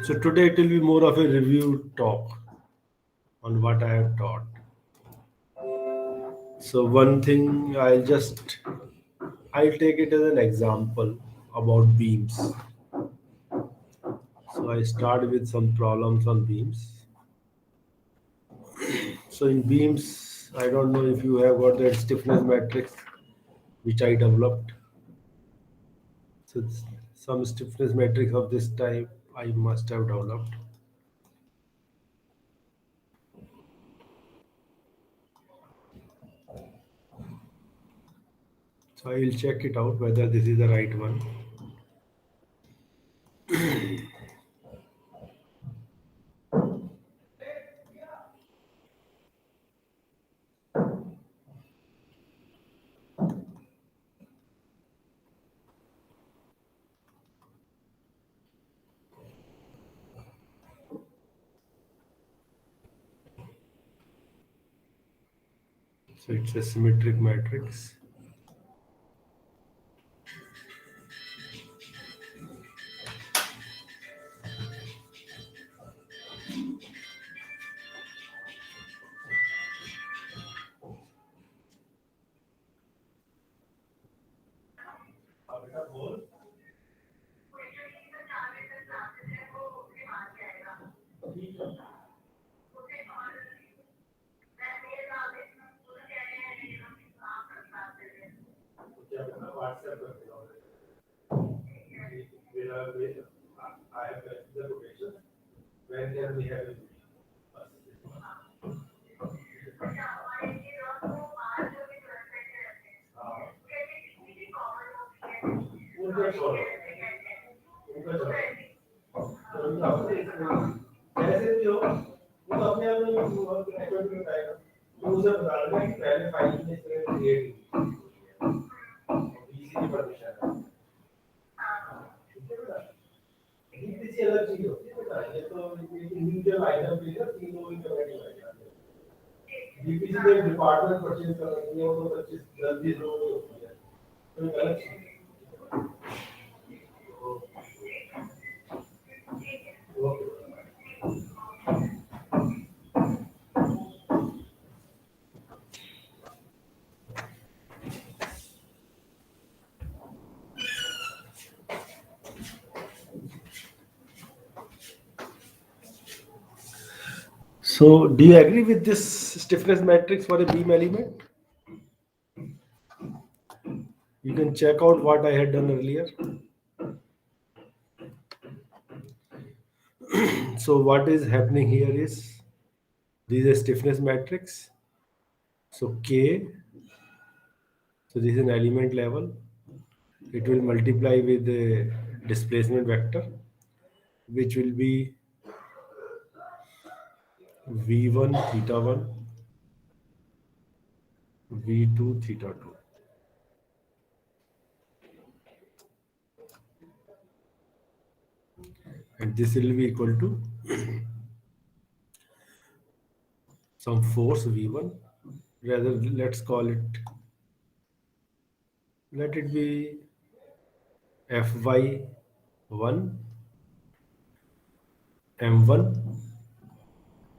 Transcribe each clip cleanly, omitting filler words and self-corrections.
So today it will be more of a review talk on what I have taught. So one thing I'll take it as an example about beams. So I start with some problems on beams. So in beams, I don't know if you have got that stiffness matrix which I developed. So some stiffness matrix of this type I must have developed. So I will check it out whether this is the right one. So it's a symmetric matrix. So do you agree with this stiffness matrix for a beam element? You can check out what I had done earlier. So what is happening here is this is a stiffness matrix. So K, so this is an element level. It will multiply with the displacement vector, which will be V1 theta 1, V2 theta 2. And this will be equal to some force V1. Rather, let's call it, let it be Fy1, M1,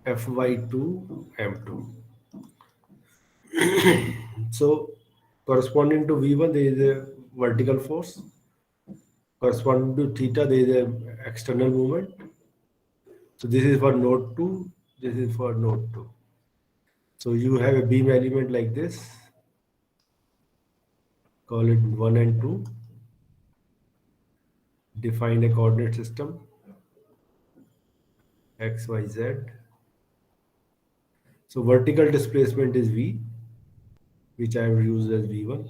Fy2, M2. So corresponding to V1, there is a vertical force. Corresponding to theta, there is a external movement. So this is for node 2, this is for node 2. So you have a beam element like this, call it 1 and 2. Define a coordinate system, x, y, z. So vertical displacement is V, which I have used as V1,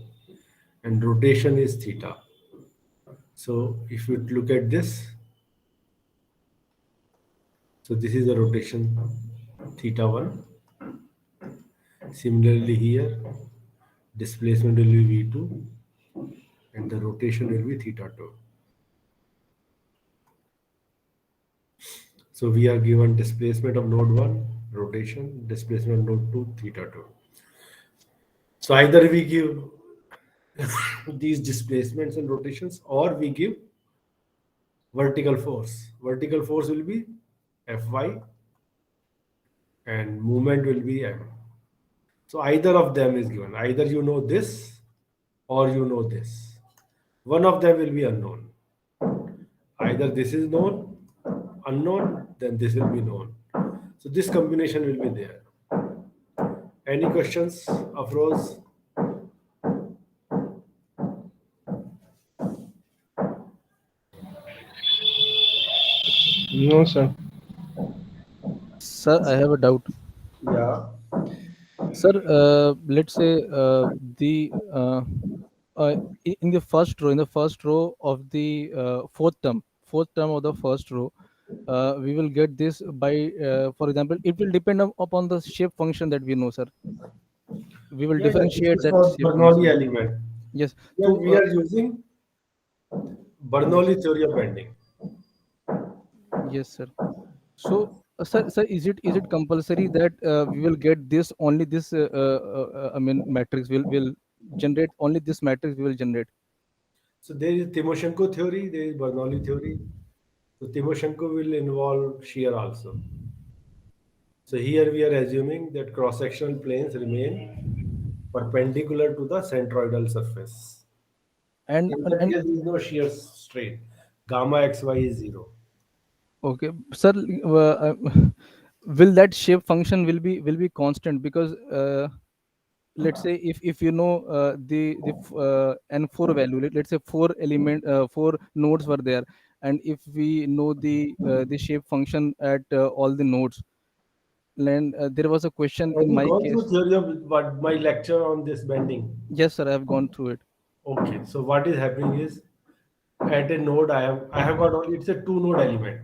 and rotation is theta. So if you look at this, so this is the rotation theta 1. Similarly here, displacement will be V2 and the rotation will be theta 2. So we are given displacement of node 1, rotation, displacement of node 2, theta 2. So either we give these displacements and rotations, or we give vertical force. Vertical force will be Fy and movement will be M. So either of them is given. Either you know this or you know this. One of them will be unknown. Either this is known, unknown, then this will be known. So this combination will be there. Any questions, Afroz? No, sir. Sir, I have a doubt. Yeah. Sir, let's say the uh, in the first row of the fourth term of the first row, we will get this by, for example, it will depend upon the shape function that we know, sir. We will Yeah, yeah. This differentiate is that for shape Bernoulli function. element. Yes. Yeah, So, we are using yes, Bernoulli theory of bending. yes, sir. So, sir, is it compulsory that we will get this only this? I mean, matrix will generate only this matrix. We will generate. So there is Timoshenko theory, there is Bernoulli theory. So Timoshenko will involve shear also. So here we are assuming that cross-sectional planes remain perpendicular to the centroidal surface. And In and, that and case, there is no shear strain. Gamma xy is zero. okay, sir, will that shape function will be constant? Because let's say if you know the n4 value, let's say four nodes were there, and if we know the shape function at all the nodes, then there was a question Have in you my gone through case. theory of what my lecture on this bending? Yes, sir, I have gone through it. Okay, so what is happening is at a node I have got only it's a two node element.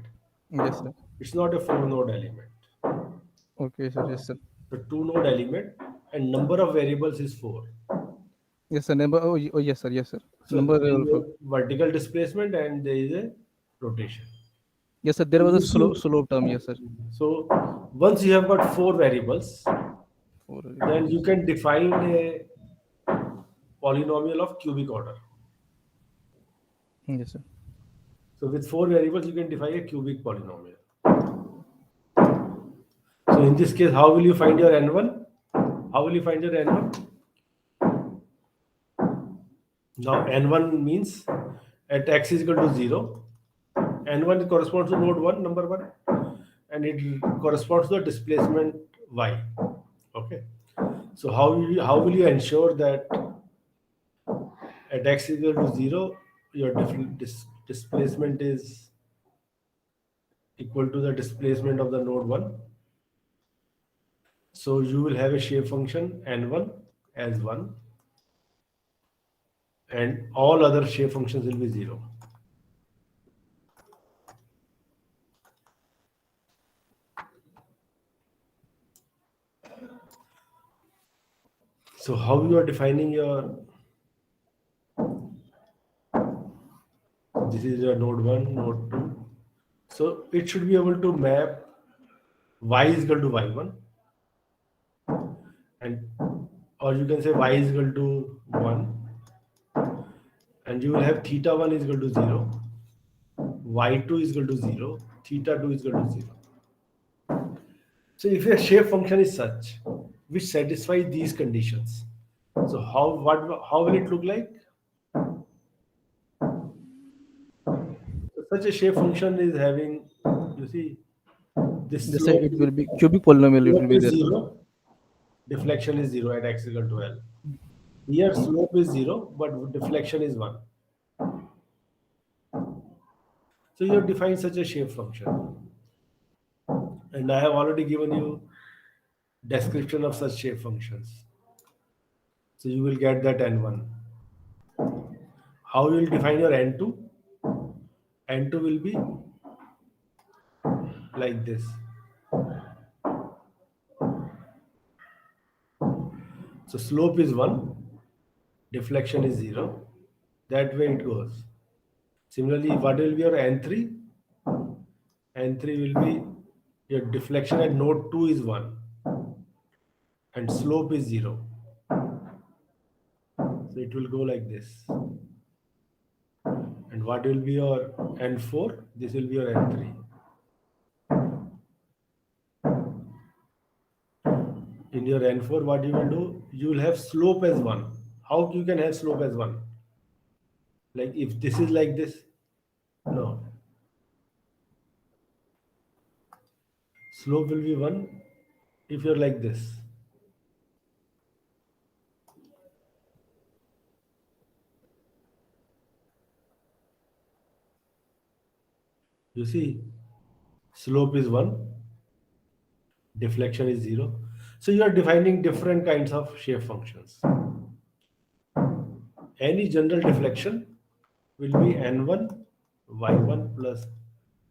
Yes, sir. It's not a four node element. Okay, sir. Yes, sir. The two node element and number of variables is four. Yes, sir. Number. Oh, oh yes, sir. Yes, sir. So Number there is available a for. vertical displacement and there is a rotation. Yes, sir. There was a If slope term. Yes, sir. so once you have got four variables, Four then you variables. can define a polynomial of cubic order. Yes, sir. So with four variables, you can define a cubic polynomial. So in this case, how will you find your n1? How will you find your n1? Now n1 means at x is equal to 0. N1 corresponds to node 1, number 1, and it corresponds to the displacement y. Okay. So how will you ensure that at x is equal to 0, your displacement is equal to the displacement of the node 1? So you will have a shape function n1 as 1 and all other shape functions will be 0. So how you are defining your, this is your node 1, node 2. So it should be able to map y is equal to y1 and or you can say y is equal to 1 and you will have theta 1 is equal to 0, y2 is equal to 0, theta 2 is equal to 0. So if your shape function is such which satisfies these conditions, so how will it look like? So such a shape function is having, you see, this They say slope it will be cubic polynomial. It will be is there. 0, deflection is 0 at x is equal to L. Here slope is 0, but deflection is 1. So you have defined such a shape function. And I have already given you description of such shape functions. So you will get that n1. How you will define your n2? N2 will be like this. So slope is 1, deflection is 0. That way it goes. Similarly, what will be your n3? N3 will be your deflection at node 2 is 1 and slope is 0. So it will go like this. And what will be your n4? This will be your n3. In your n4, what you will do? You will have slope as 1. How you can have slope as 1? Like if this is like this? No. Slope will be 1 if you're like this. You see, slope is 1, deflection is 0. So you are defining different kinds of shape functions. Any general deflection will be n1 y1 plus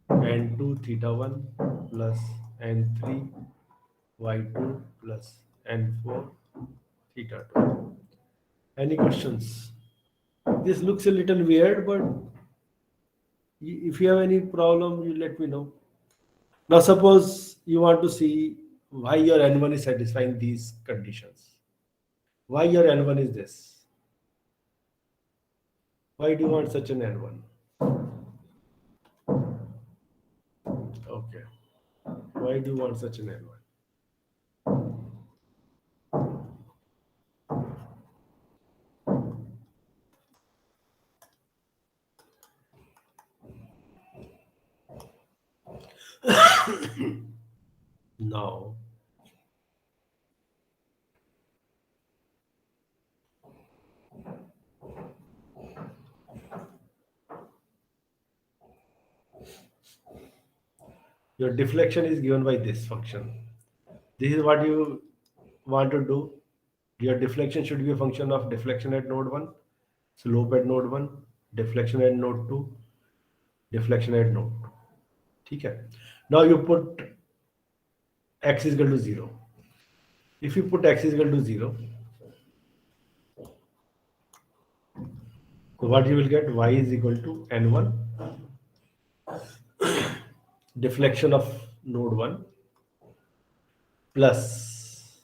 n2 theta 1 plus n3 y2 plus n4 theta 2. Any questions? This looks a little weird, but if you have any problem, you let me know. Now, suppose you want to see why your n1 is satisfying these conditions. Why your n1 is this? Why do you want such an n1? Okay. Why do you want such an n1? Now, your deflection is given by this function. This is what you want to do. Your deflection should be a function of deflection at node 1, slope at node 1, deflection at node 2, deflection at node 2. Okay. Now you put x is equal to 0. If you put x is equal to 0, so what you will get? Y is equal to n1 deflection of node 1 plus.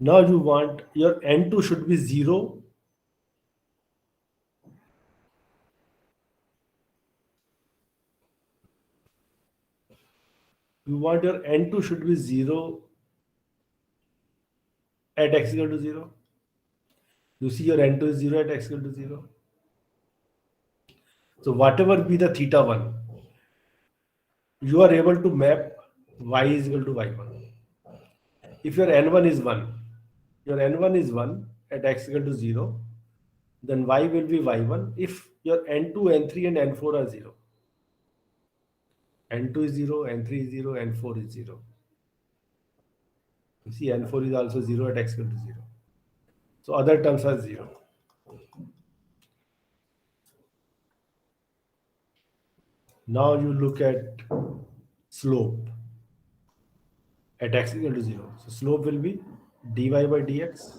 Now you want your n2 should be 0. You want your n2 should be 0 at x equal to 0. You see your n2 is 0 at x equal to 0. So whatever be the theta 1, you are able to map y is equal to y1. If your n1 is 1, your n1 is 1 at x equal to 0, then y will be y1 if your n2, n3 and n4 are 0. n2 is 0, n3 is 0, n4 is 0. You see n4 is also 0 at x equal to 0. So other terms are 0. Now you look at slope at x equal to 0. So slope will be dy by dx.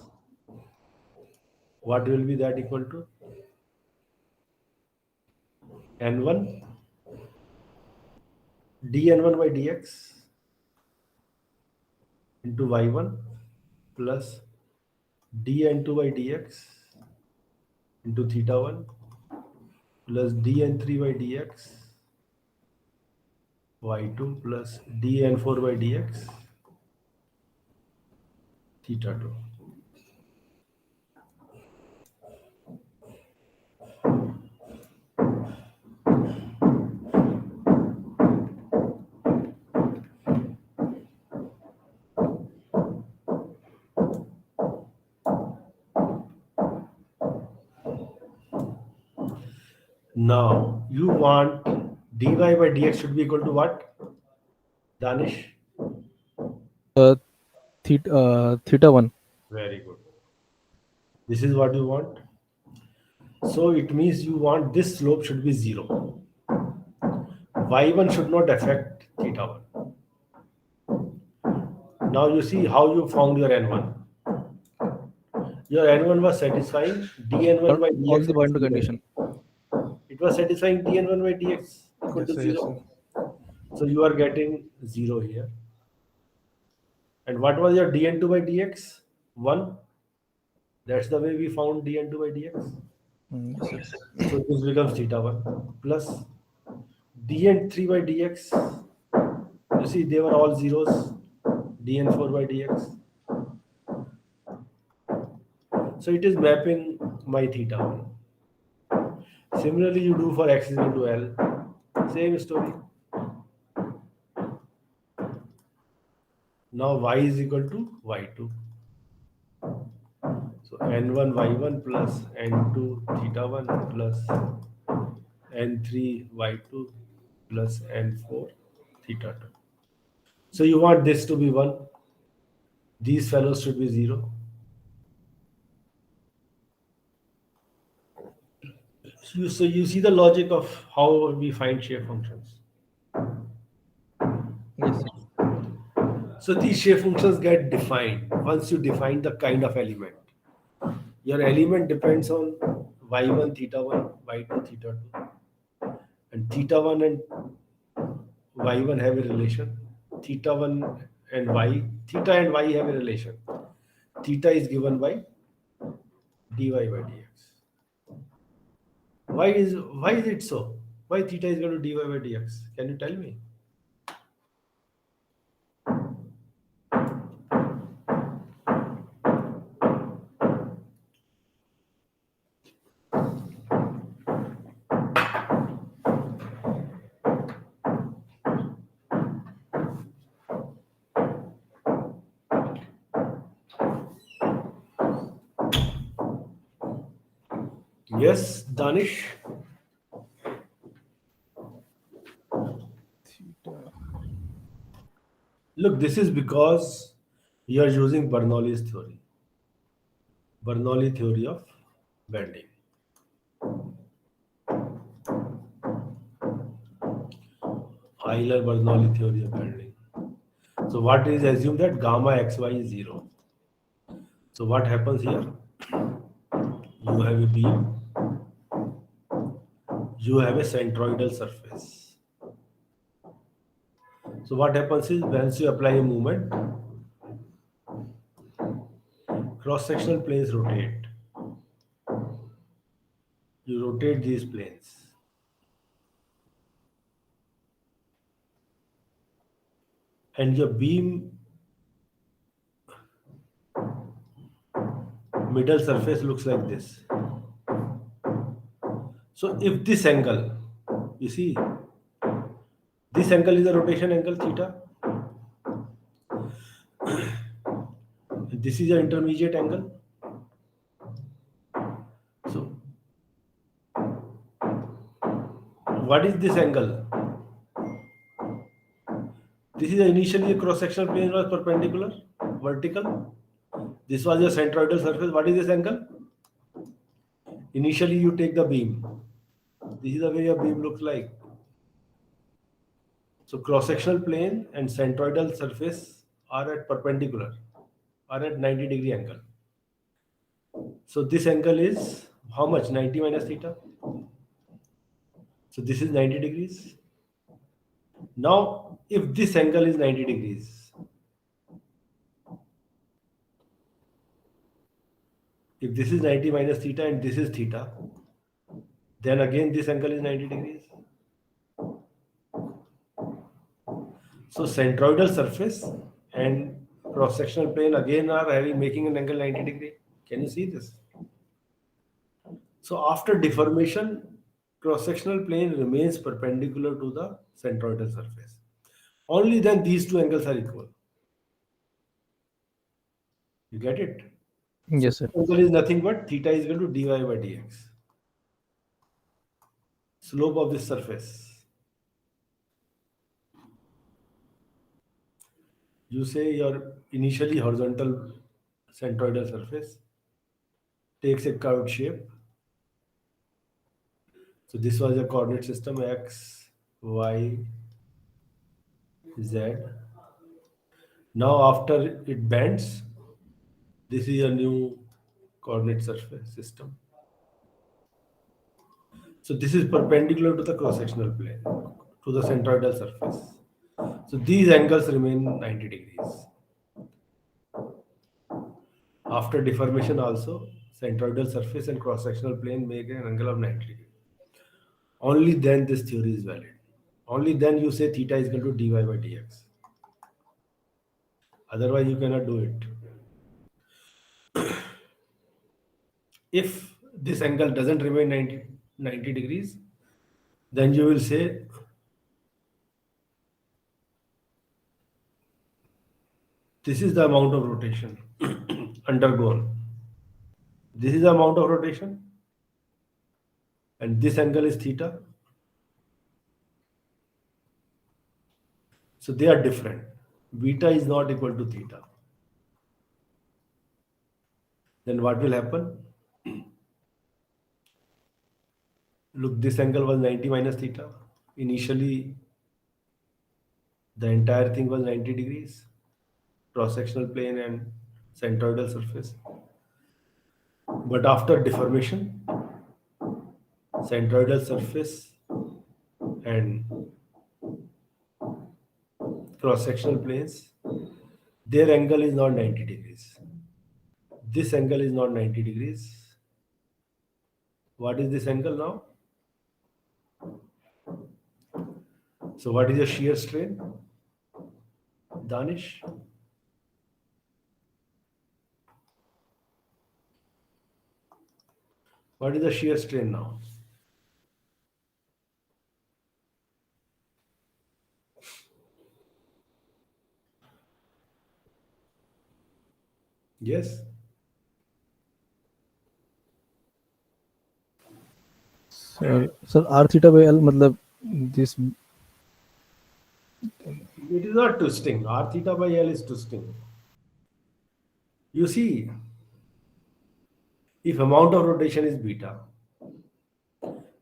What will be that equal to? n1 dn1 by dx into y1 plus dn2 by dx into theta 1 plus dn3 by dx y2 plus dn4 by dx theta 2. Now you want dy by dx should be equal to what? Danish? Theta 1. Very good. This is what you want. So it means you want this slope should be 0. Y1 should not affect theta 1. Now you see how you found your N1. Your N1 was satisfying dN1 by All dx. the boundary condition. It was satisfying dN1 by dx equal to Yes, 0. So you are getting 0 here. And what was your dN2 by dx? 1. That's the way we found dn2 by dx. Yes, sir. So this becomes theta 1 plus dn3 by dx. You see, they were all zeros. dn4 by dx. So it is mapping my theta 1. Similarly, you do for x is equal to L. Same story. Now y is equal to y2. So n1 y1 plus n2 theta 1 plus n3 y2 plus n4 theta 2. So you want this to be 1. These fellows should be 0. So you see the logic of how we find shape functions. Yes, sir. So these shape functions get defined once you define the kind of element. Your element depends on y1 theta 1, y2 theta 2. And theta 1 and y1 have a relation. Theta 1 and theta and y have a relation. Theta is given by dy by dx. Why is it so? Why theta is equal to dy by dx? Can you tell me? Yes, Danish. Theta. Look, this is because you are using Bernoulli's theory. Bernoulli theory of bending. Euler-Bernoulli theory of bending. So what is assumed that gamma xy is 0. So what happens here? You have a beam. You have a centroidal surface. So what happens is once you apply a movement, cross-sectional planes rotate. You rotate these planes. And your beam middle surface looks like this. So if this angle, you see, this angle is a rotation angle theta. This is an intermediate angle. So what is this angle? This is initially a cross-sectional plane was perpendicular, vertical. This was your centroidal surface. What is this angle? Initially you take the beam. This is the way your beam looks like. So cross-sectional plane and centroidal surface are at perpendicular, are at 90-degree angle. So this angle is how much? 90 minus theta. So this is 90 degrees. Now, if this angle is 90 degrees, if this is 90 minus theta and this is theta, then again this angle is 90 degrees. So centroidal surface and cross-sectional plane again are making an angle 90 degree. Can you see this? So after deformation, cross-sectional plane remains perpendicular to the centroidal surface. Only then these two angles are equal. You get it? Yes, sir. So angle is nothing but theta is equal to dy by dx. Slope of this surface. You say your initially horizontal centroidal surface takes a curved shape. So this was a coordinate system x, y, z. Now after it bends, this is a new coordinate surface system. So this is perpendicular to the cross-sectional plane, to the centroidal surface. So these angles remain 90 degrees. After deformation also, centroidal surface and cross-sectional plane make an angle of 90 degrees. Only then this theory is valid. Only then you say theta is equal to dy by dx. Otherwise, you cannot do it. If this angle doesn't remain 90 degrees, then you will say this is the amount of rotation undergone. This is the amount of rotation, and this angle is theta. So they are different. Beta is not equal to theta. Then what will happen? Look, this angle was 90 minus theta. Initially, the entire thing was 90 degrees, cross-sectional plane and centroidal surface. But after deformation, centroidal surface and cross-sectional planes, their angle is not 90 degrees. This angle is not 90 degrees. What is this angle now? So what is the shear strain? Danish? What is the shear strain now? Yes? Sir, r theta by L, matlab this. It is not twisting. R theta by L is twisting. You see, if amount of rotation is beta,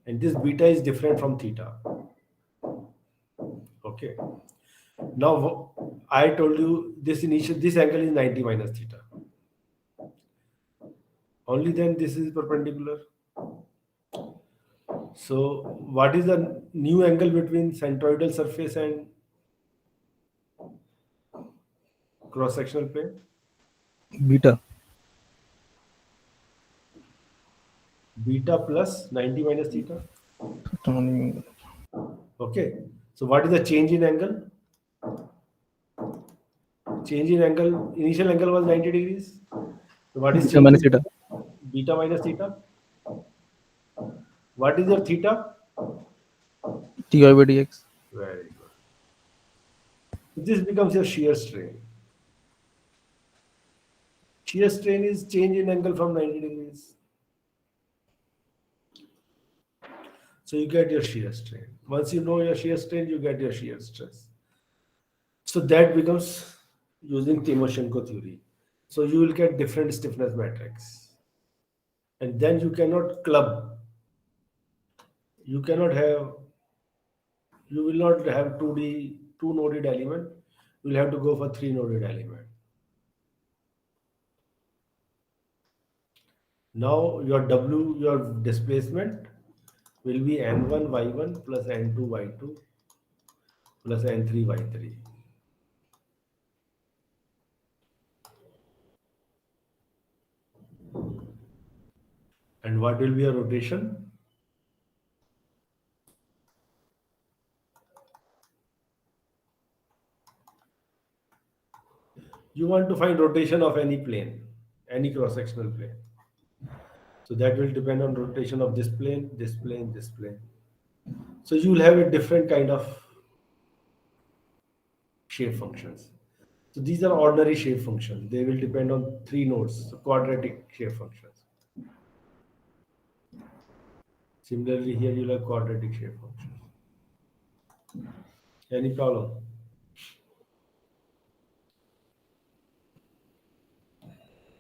and this beta is different from theta. Okay. Now I told you this angle is 90 minus theta. Only then this is perpendicular. So what is the new angle between centroidal surface and cross-sectional plane? Beta. Beta plus 90 minus theta. Okay. So what is the change in angle? Change in angle, initial angle was 90 degrees. So what is Beta minus theta. Beta minus theta. What is your theta? Dy by dx. Very good. This becomes your shear strain. Shear strain is change in angle from 90 degrees. So you get your shear strain. Once you know your shear strain, you get your shear stress. So that becomes using Timoshenko theory. So you will get different stiffness matrix. And then you cannot club. You will not have 2D, two noded element. You will have to go for 3 noded element. Now your displacement will be n1 y1 plus n2 y2 plus n3 y3. And what will be a rotation? You want to find rotation of any plane, any cross-sectional plane. So that will depend on rotation of this plane, this plane, this plane. So you will have a different kind of shape functions. So these are ordinary shape functions. They will depend on 3 nodes, so quadratic shape functions. Similarly, here you will have quadratic shape functions. Any problem?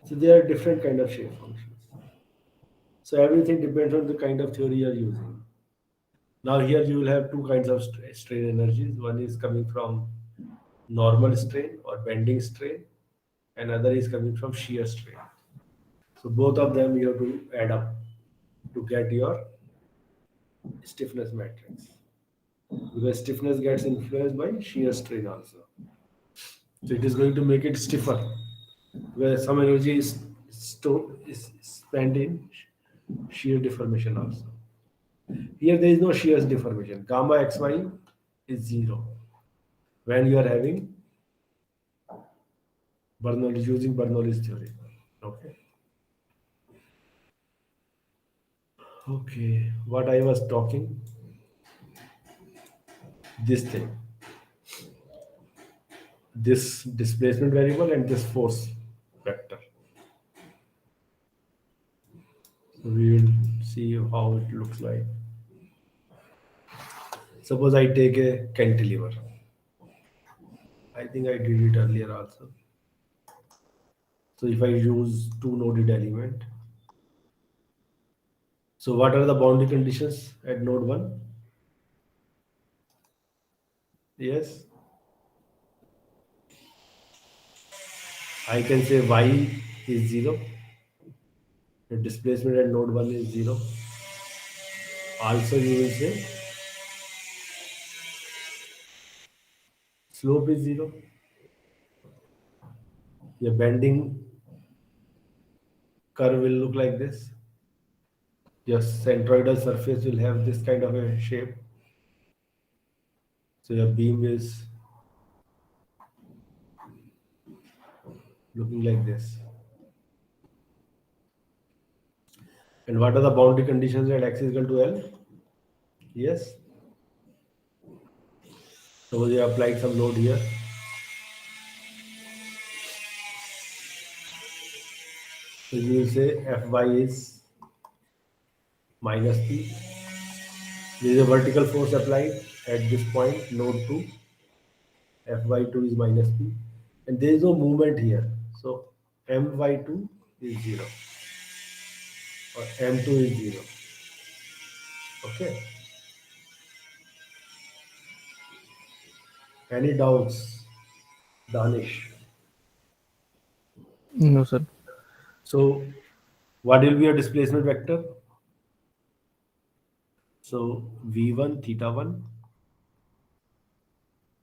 So there are different kind of shape functions. So everything depends on the kind of theory you are using. Now here you will have 2 kinds of strain energies. One is coming from normal strain or bending strain, and other is coming from shear strain. So both of them you have to add up to get your stiffness matrix, because stiffness gets influenced by shear strain also. So it is going to make it stiffer, where some energy is spent expand in shear deformation also. Here there is no shear deformation. Gamma xy is 0 when you are having Bernoulli using Bernoulli's theory. Okay. Okay. What I was talking, this thing, this displacement variable and this force vector. So we will see how it looks like. Suppose I take a cantilever. I think I did it earlier also. So if I use two noded element, so what are the boundary conditions at node 1? Yes, I can say y is 0. The displacement at node 1 is 0. Also you will say slope is 0. The bending curve will look like this. Your centroidal surface will have this kind of a shape. So your beam is looking like this. And what are the boundary conditions at x is equal to L? Yes. Suppose you applied some load here. So you will say Fy is minus P. There is a vertical force applied at this point, node 2. Fy2 is minus P. And there is no movement here. So My2 is 0 or M2 is 0. Okay. Any doubts, Danish? No, sir. So what will be your displacement vector? So V1 theta 1,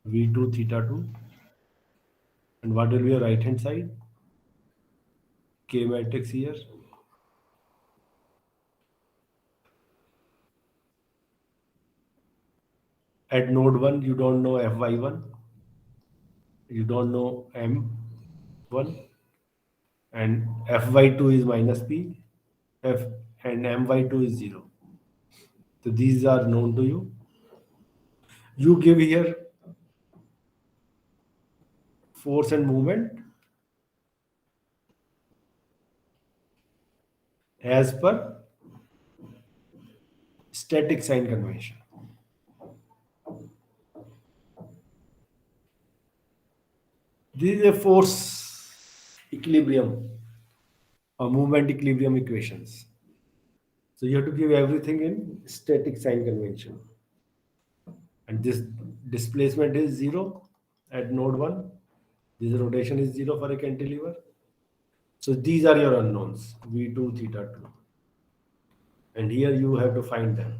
V2 theta 2, and what will be your right hand side? K matrix here. At node 1, you don't know Fy1, you don't know M1, and Fy2 is minus P, F and My2 is 0. So these are known to you. You give here force and movement as per static sign convention. This is a force equilibrium or movement equilibrium equations. So you have to give everything in static sign convention. And this displacement is 0 at node 1. This rotation is 0 for a cantilever. So these are your unknowns, V2, theta 2. And here you have to find them.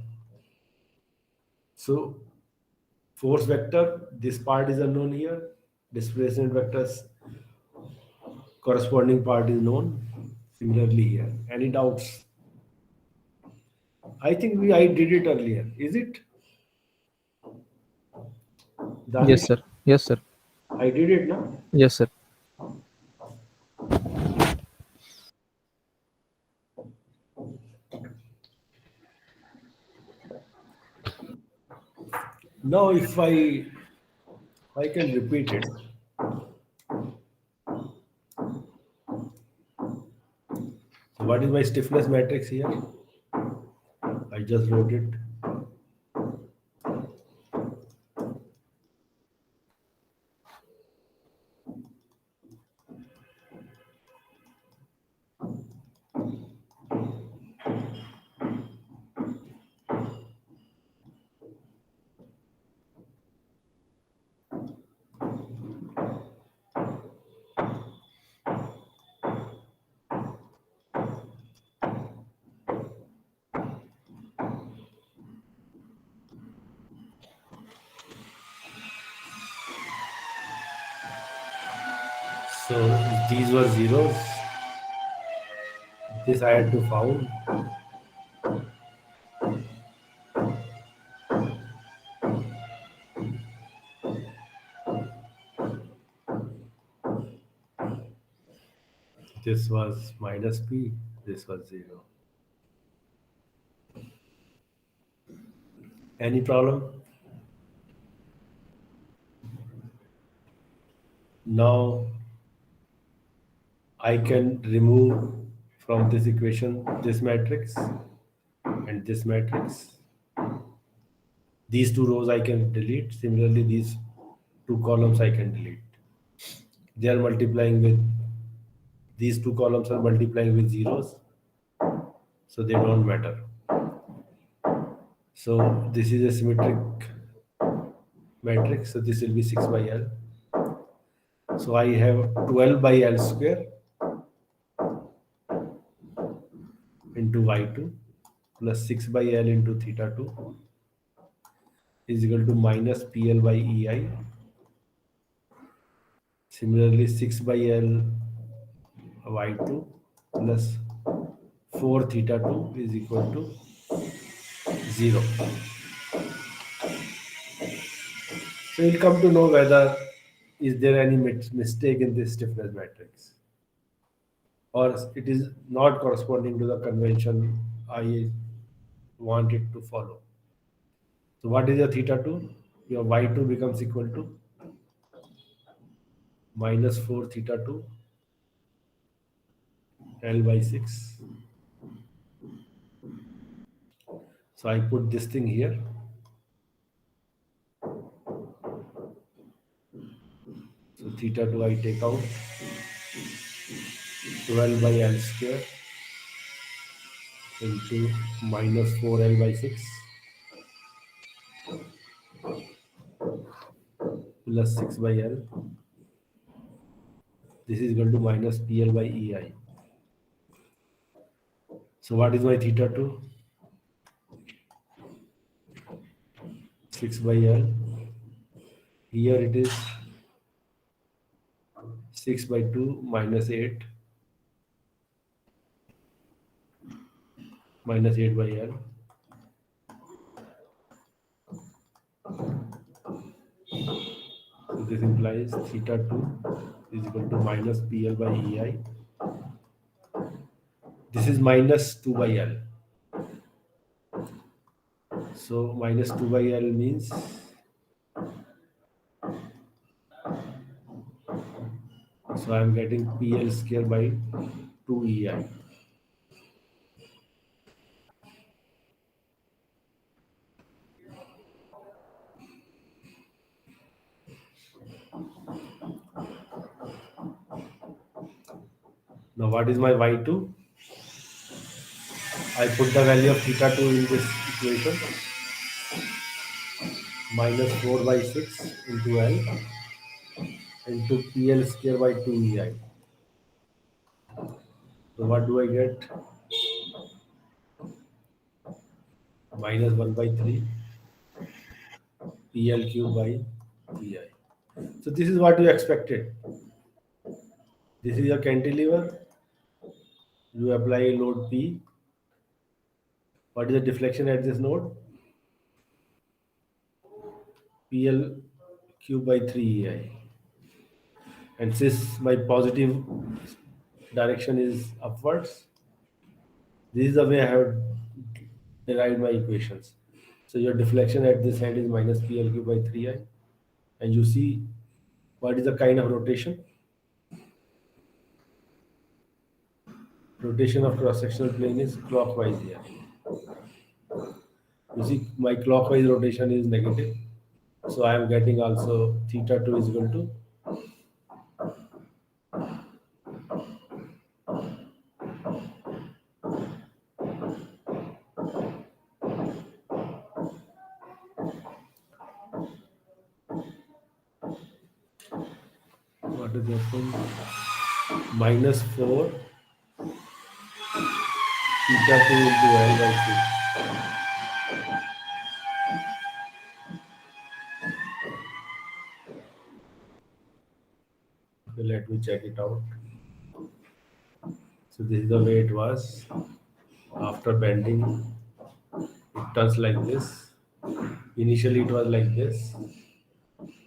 So force vector, this part is unknown here. Displacement vectors, corresponding part is known. Similarly here. Any doubts? I think I did it earlier. Is it? Yes, Danish? sir. Yes, sir. I did it now. Yes, sir. Now if I can repeat it. So what is my stiffness matrix here? I just wrote it. So these were zeros. This I had to found. This was minus p, this was 0. Any problem? Now I can remove from this equation this matrix and this matrix. These two rows I can delete. Similarly, these two columns I can delete. They are multiplying with, these two columns are multiplying with zeros, so they don't matter. So this is a symmetric matrix, so this will be 6 by L. So I have 12 by L square into y2 plus 6 by L into theta 2 is equal to minus PL by EI. Similarly, 6 by L y2 plus 4 theta 2 is equal to 0. So you'll come to know whether is there any mistake in this stiffness matrix, or it is not corresponding to the convention I want it to follow. So what is your theta 2? Your y2 becomes equal to minus 4 theta 2 L by 6. So I put this thing here. So theta 2 I take out 12 by L square into minus 4L by 6 plus 6 by L. This is equal to minus PL by EI. So what is my theta 2? 6 by L. Here it is 6 by 2 minus 8 minus 8 by L. So this implies theta 2 is equal to minus PL by EI. This is minus 2 by L. So minus 2 by L means, so I am getting PL square by 2 EI. Now what is my y2? I put the value of theta 2 in this equation. Minus 4 by 6 into L into PL square by 2 EI. So what do I get? Minus 1 by 3 PL cube by EI. So this is what you expected. This is a cantilever. You apply a load P. What is the deflection at this node? PL cube by 3 EI. And since my positive direction is upwards, this is the way I have derived my equations. So your deflection at this end is minus PL cube by 3I. And you see what is the kind of rotation? Rotation of cross-sectional plane is clockwise here. You see my clockwise rotation is negative. So I am getting also theta 2 is equal to what is that thing? Minus 4 theta 2 into L by 2. Okay, let me check it out. So this is the way it was. After bending, it turns like this. Initially it was like this.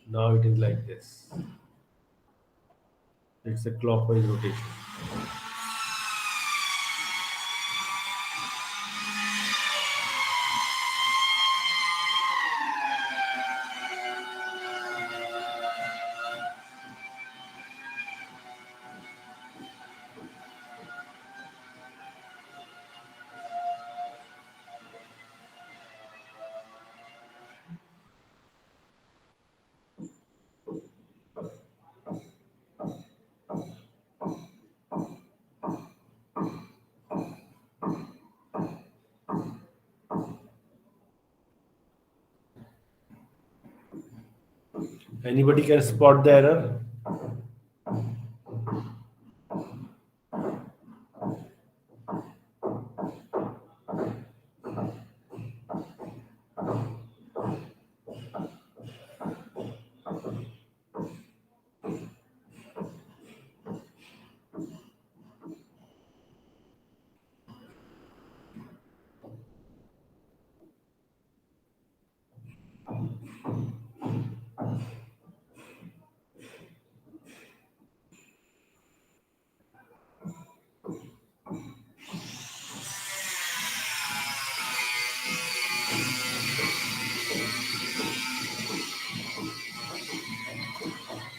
Now it is like this. It's a clockwise rotation. Anybody can spot the error?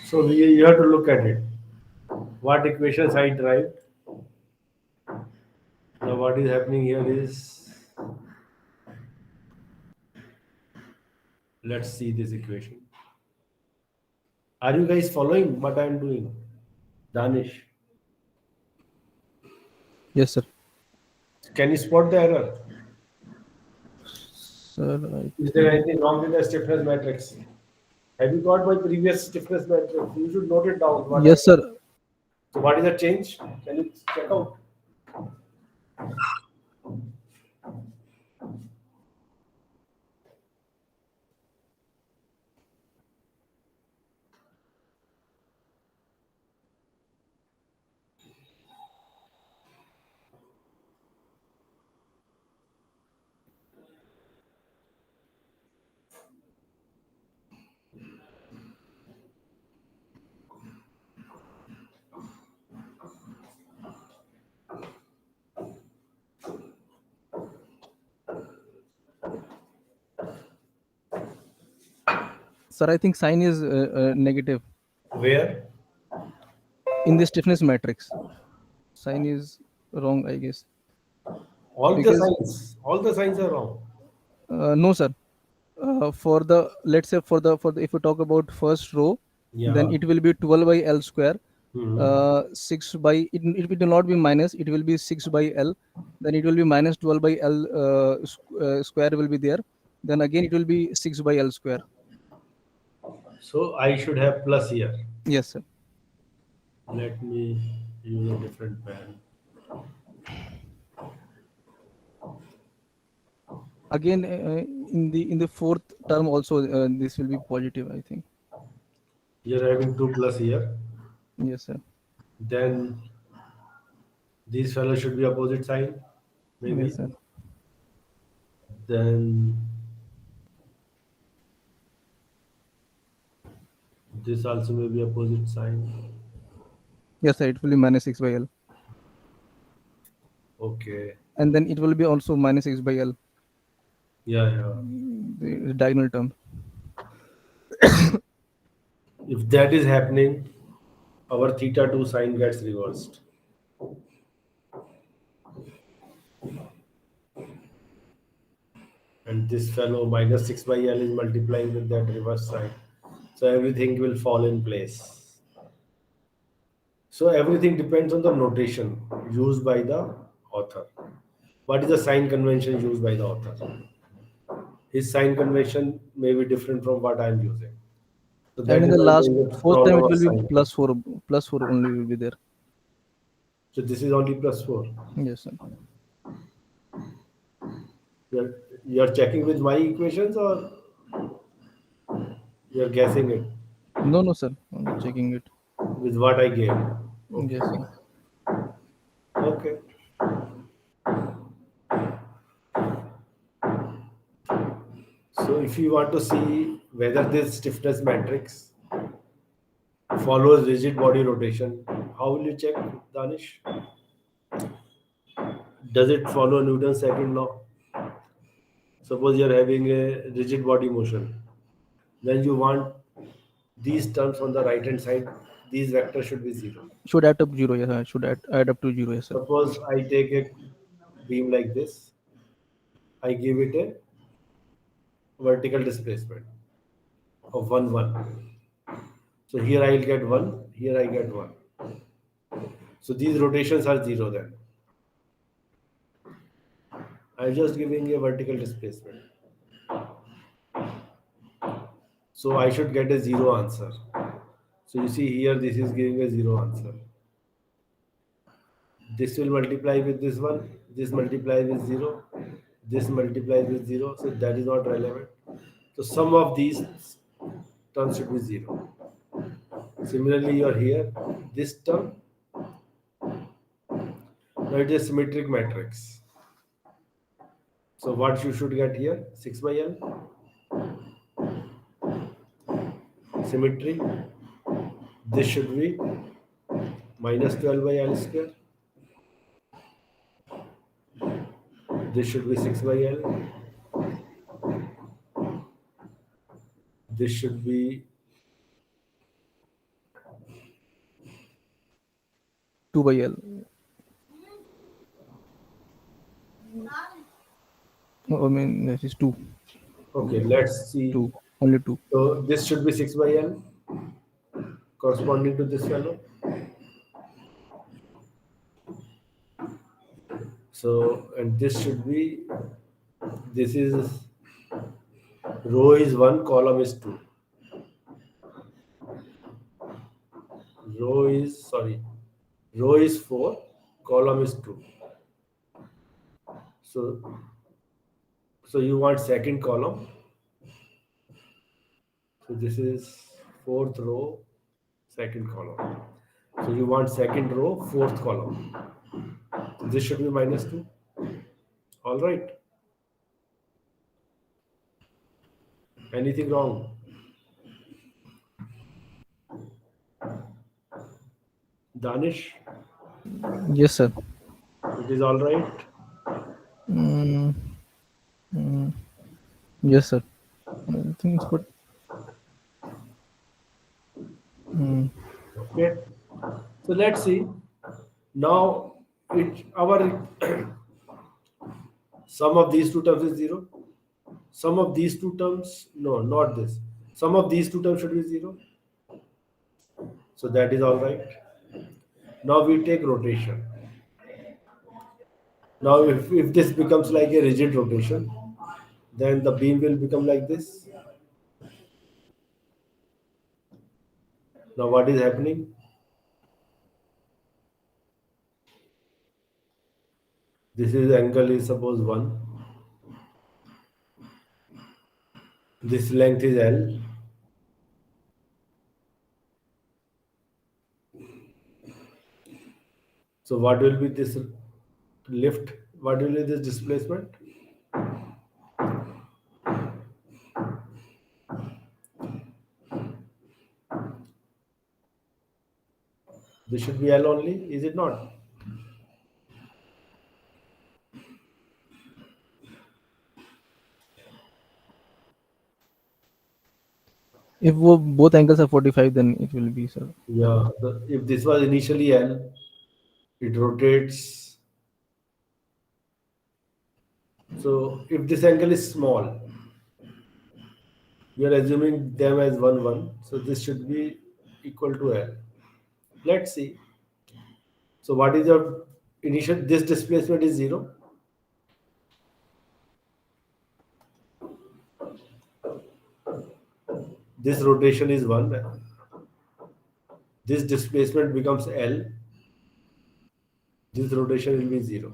So you have to look at it. What equations I derived. Now what is happening here is, let's see this equation. Are you guys following what I'm doing? Danish, Yes, sir. can you spot the error? Sir, Is there anything wrong with the stiffness matrix? Have you got my previous stiffness matrix? You should note it down. yes, sir. So what is the change? Can you check out? Sir, I think sign is negative Where? in the stiffness matrix. Sign is wrong, I guess. Because All the signs are wrong. no, sir. For the, let's say, for the if we talk about first row, then Yeah. it will be 12 by L square. Mhm. 6 by it will not be minus, it will be 6 by L. Then it will be minus 12 by L square will be there. Then again it will be 6 by L square. So I should have plus here. Yes, sir. Let me use a different pen. Again, in the fourth term also, this will be positive, I think. You're having 2 plus here. Yes, sir. Then these fellows should be opposite sign, Yes, maybe. sir. Then this also may be opposite sign. Yes, sir. It will be minus 6 by L. Okay. And then it will be also minus 6 by L, Yeah, yeah. the diagonal term. If that is happening, our theta 2 sign gets reversed. And this fellow minus 6 by L is multiplying with that reverse sign. So everything will fall in place. So everything depends on the notation used by the author. What is the sign convention used by the author? His sign convention may be different from what I am using. So And that in is the why last there is a fourth time, problem it of will be sign. plus 4. Plus 4 only will be there. So this is only plus 4. Yes, sir. You're, you're checking with my equations or you're guessing it No, no, sir. I'm checking it. with what I gave? Okay. Yes, sir. Okay. So if you want to see whether this stiffness matrix follows rigid body rotation, how will you check, Danish? Does it follow Newton's second law? Suppose you're having a rigid body motion, then you want these terms on the right hand side, these vectors should be zero. Should add up zero, yes, sir. Should add up to zero, yes, sir. Suppose I take a beam like this, I give it a vertical displacement of 1 1. So here I will get 1, here I get 1. So these rotations are zero then. I'm just giving a vertical displacement. So I should get a zero answer. So you see here this is giving a zero answer. This will multiply with this one, this multiplies with 0, this multiplies with 0, so that is not relevant. So sum of these terms should be 0. Similarly, you are here, this term, now it is symmetric matrix. So what you should get here, 6 by L, symmetry, this should be minus 12 by L square, this should be 6 by L, this should be 2 by L. I mean, this is 2. okay, let's see. 2. Only 2. So this should be 6 by L corresponding to this fellow. So, and this should be, this is, row is 1, column is 2. Row is 4, column is 2. So you want second column. So this is fourth row, second column. So you want second row, fourth column. So this should be minus 2. All right. Anything wrong? Danish, Yes, sir. it is all right. Mm, mm, yes, sir. I think it's good. Mm. Okay. So let's see. Now our sum of these two terms is 0. Sum of these two terms, no, not this. Sum of these two terms should be 0. So that is all right. Now we take rotation. Now if this becomes like a rigid rotation, then the beam will become like this. Now what is happening? This is angle is suppose 1. This length is L. So what will be this lift? What will be this displacement? This should be L only, is it not? If both angles are 45, then it will be, sir. Yeah, if this was initially L, it rotates. So if this angle is small, we are assuming them as 1 1. So this should be equal to L. Let's see. So what is your initial? This displacement is 0. This rotation is 1. This displacement becomes L. This rotation will be 0.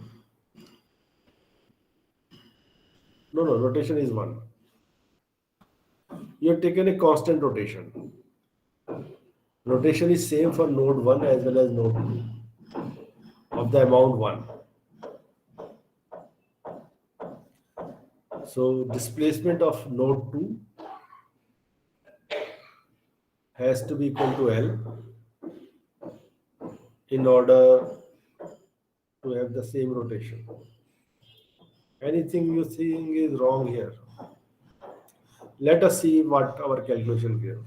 No, rotation is 1. You have taken a constant rotation. Rotation is same for node 1 as well as node 2 of the amount 1. So displacement of node 2 has to be equal to L in order to have the same rotation. Anything you think is wrong here. Let us see what our calculation gives.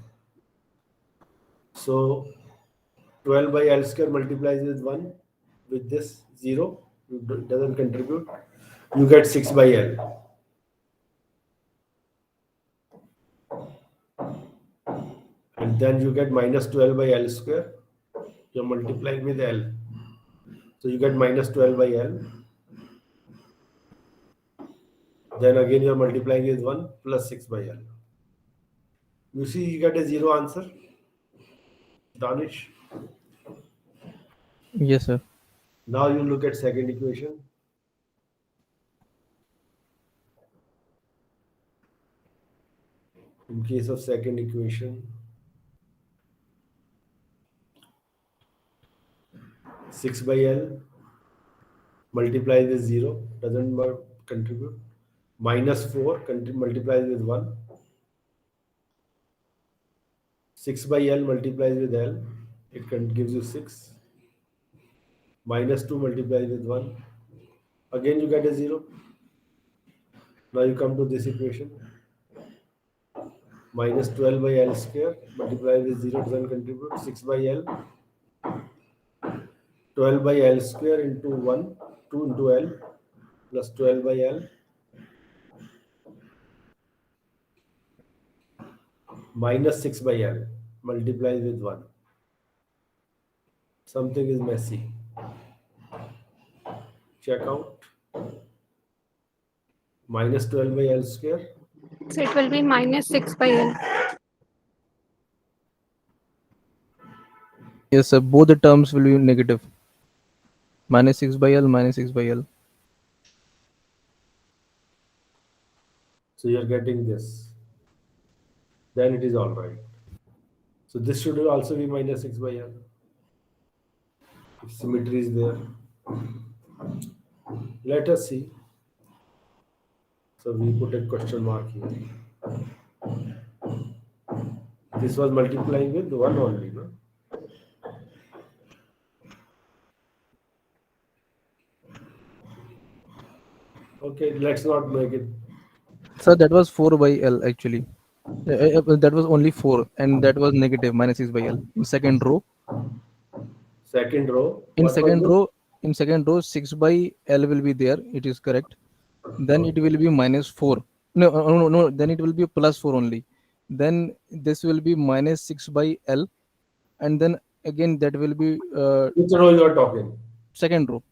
So 12 by L square multiplies with 1 with this 0, it doesn't contribute. You get 6 by L. And then you get minus 12 by L square. You're multiplying with L. So you get minus 12 by L. Then again you're multiplying with 1 plus 6 by L. You see you get a 0 answer. Danish. Yes, sir. Now you look at second equation. In case of second equation, 6 by L multiplies with 0, doesn't contribute. Minus 4 multiplies with 1. 6 by L multiplies with L, it gives you 6. Minus 2 multiplies with 1. Again you get a 0. Now you come to this equation. Minus 12 by L square multiplied with 0 doesn't contribute. 6 by L. 12 by L square into 1, 2 into L plus 12 by L minus 6 by L multiplied with 1. Something is messy. Check out. Minus 12 by L square. So it will be minus 6 by L. Yes, sir. Both the terms will be negative. Minus 6 by L, minus 6 by L. So you're getting this. Then it is all right. So this should also be minus 6 by L. If symmetry is there. Let us see. So we put a question mark here. This was multiplying with 1 only, no? Okay, let's not make it. Sir, that was 4 by L actually. That was only 4 and that was negative minus 6 by L. In second row, Second row. in What was second it? row, in second row 6 by L will be there. It is correct. Then it will be minus 4. No, no, no. Then it will be plus 4 only. Then this will be minus 6 by L, and then again that will be Which row you are talking? second row.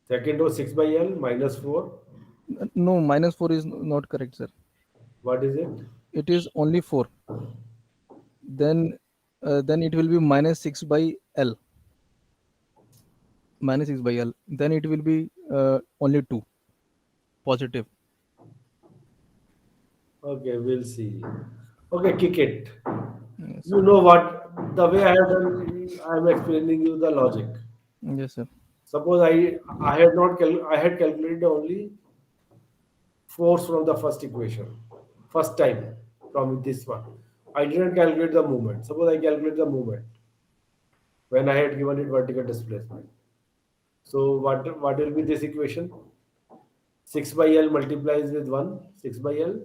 Second row 6 by L minus 4. No, minus 4 is not correct, sir. What is it? It is only 4. Then it will be minus 6 by L. Minus 6 by L. Then it will be only 2. Positive. Okay, we'll see. Okay, kick it. Yes, You know what? The way I have done, I am explaining you the logic. yes, sir. Suppose I had not I had calculated only force from the first equation, first time from this one. I didn't calculate the movement. Suppose I calculate the movement when I had given it vertical displacement. So what will be this equation? 6 by L multiplies with 1, 6 by L.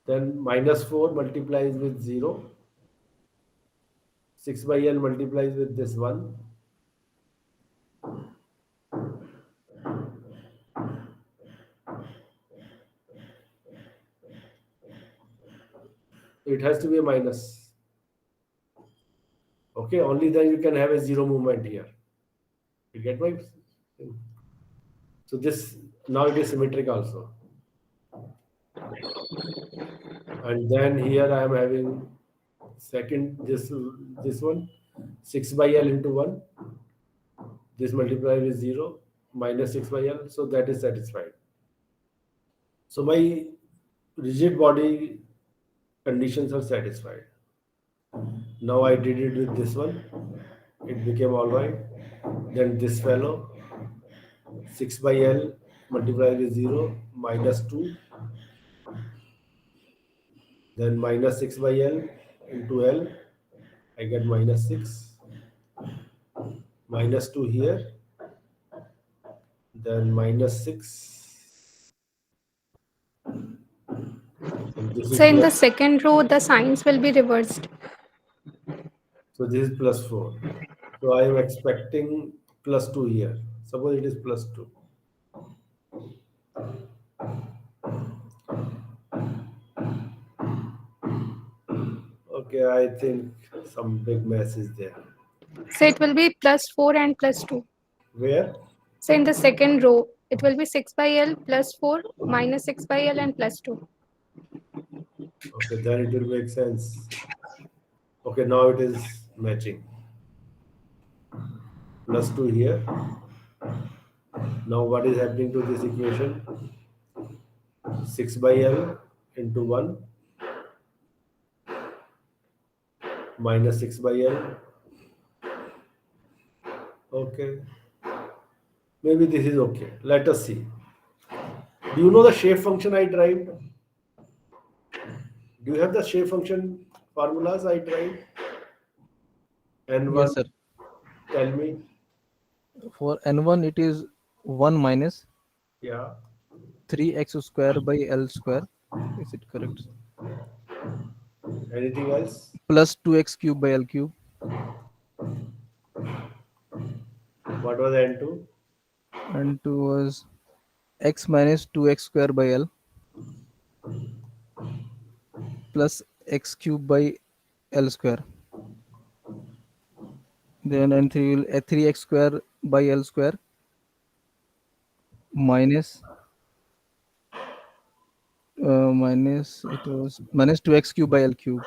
Then minus 4 multiplies with 0. 6 by L multiplies with this 1. It has to be a minus. Okay, only then you can have a 0 movement here. You get my thing? So this now it is symmetric also. And then here I am having second this one 6 by L into 1. This multiplied with 0 minus 6 by L. So that is satisfied. So my rigid body conditions are satisfied. Now I did it with this one. It became all right. Then this fellow 6 by L multiplied with 0, minus 2, then minus 6 by L into L, I get minus 6, minus 2 here, then minus 6, and this is So in the plus, second row, the signs will be reversed. so this is plus 4. So I am expecting plus 2 here. Suppose it is plus 2. Okay, I think some big mess is there. So it will be plus 4 and plus 2. Where? So in the second row, it will be 6 by L plus 4 minus 6 by L and plus 2. Okay, then it will make sense. Okay, now it is matching. Plus 2 here. Now what is happening to this equation? 6 by L into 1 minus 6 by L. Okay. Maybe this is okay. Let us see. Do you know the shape function I derived? Do you have the shape function formulas I derived? N1, Yes, sir. tell me. For n1, it is 1 minus Yeah. 3x square by L square. Is it correct? Anything else? Plus 2x cube by L cube. What was N2? And 2 was x minus 2x square by L plus x cube by L square. Then n3 will 3x square by L square minus minus it was minus 2x cube by L cube.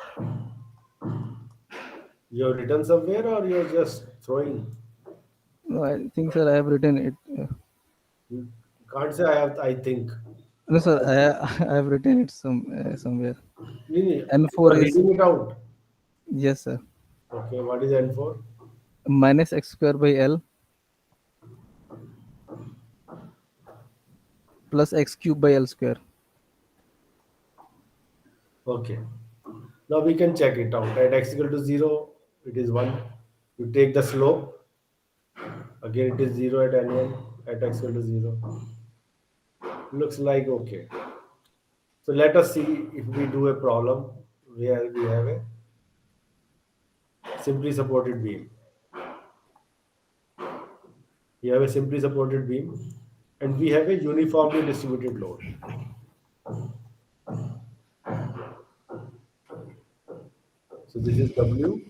You have written somewhere or you are just throwing? No, I think, sir, I have written it. You can't say I have, I think. No, sir, I have written it somewhere. You N4 are is, reading it out. yes, sir, Okay, what is N4? minus x square by L plus x cube by L square. Okay. Now we can check it out. At x equal to 0, it is 1. You take the slope. Again, it is 0 at n1 at x equal to 0. Looks like okay. So let us see if we do a problem where we have a simply supported beam. We have a simply supported beam and we have a uniformly distributed load. So this is W,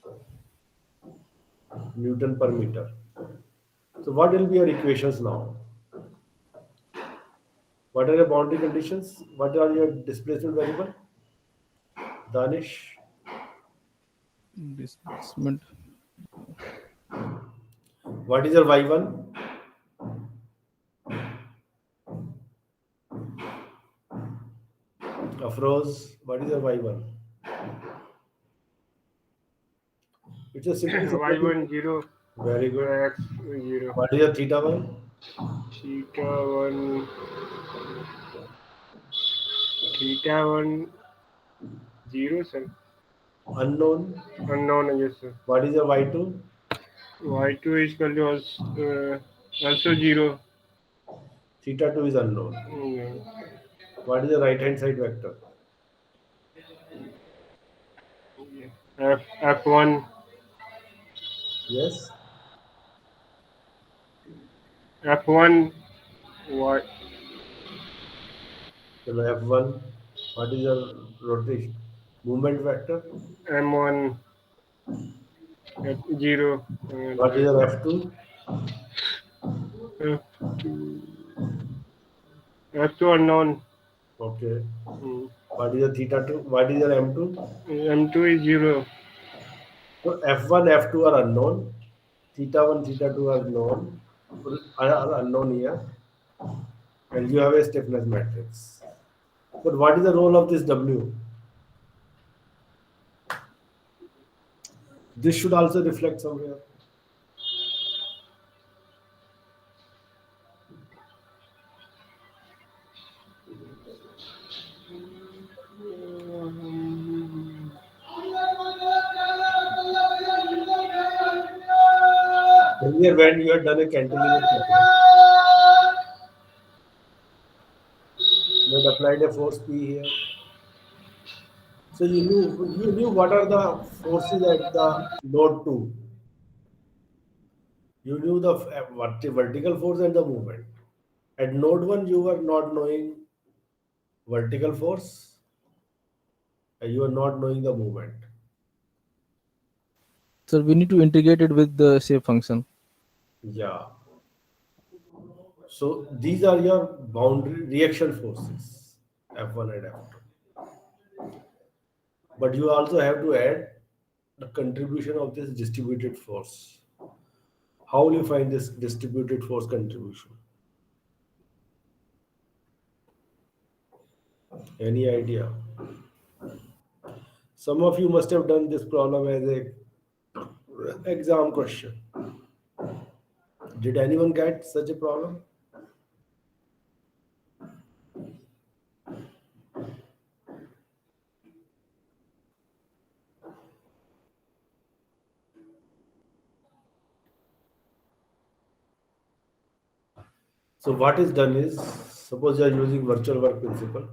Newton per meter. So what will be your equations now? What are your boundary conditions? What are your displacement variable? Danish, Displacement. what is your y1? Afroz, what is your y1? It's a simply supported. y1 0 Very good. x 0 What is your theta 1? theta 1 0 sir, Unknown. unknown, yes sir. What is your y2? y2 is equal to also 0. Theta 2 is unknown. Mm, What is the right hand side vector? f1 Yes. f1 y So F1. What is your rotation movement vector? m1 f0 and What is your F2? f2 f2 unknown. Okay. Mm. What is your theta 2? What is your M2? m2 is 0. So F1, F2 are unknown. Theta 1, theta 2 are known. Are unknown here. And you have a stiffness matrix. But what is the role of this W? This should also reflect somewhere. earlier when you had done a cantilever problem, you had applied a force P here. So you knew what are the forces at the node 2. You knew the vertical force and the movement. At node 1, you were not knowing vertical force, and you are not knowing the movement. So we need to integrate it with the shape function. Yeah. So these are your boundary reaction forces, F1 and F2. But you also have to add the contribution of this distributed force. How will you find this distributed force contribution? Any idea? Some of you must have done this problem as a exam question. Did anyone get such a problem? So what is done is, suppose you are using virtual work principle.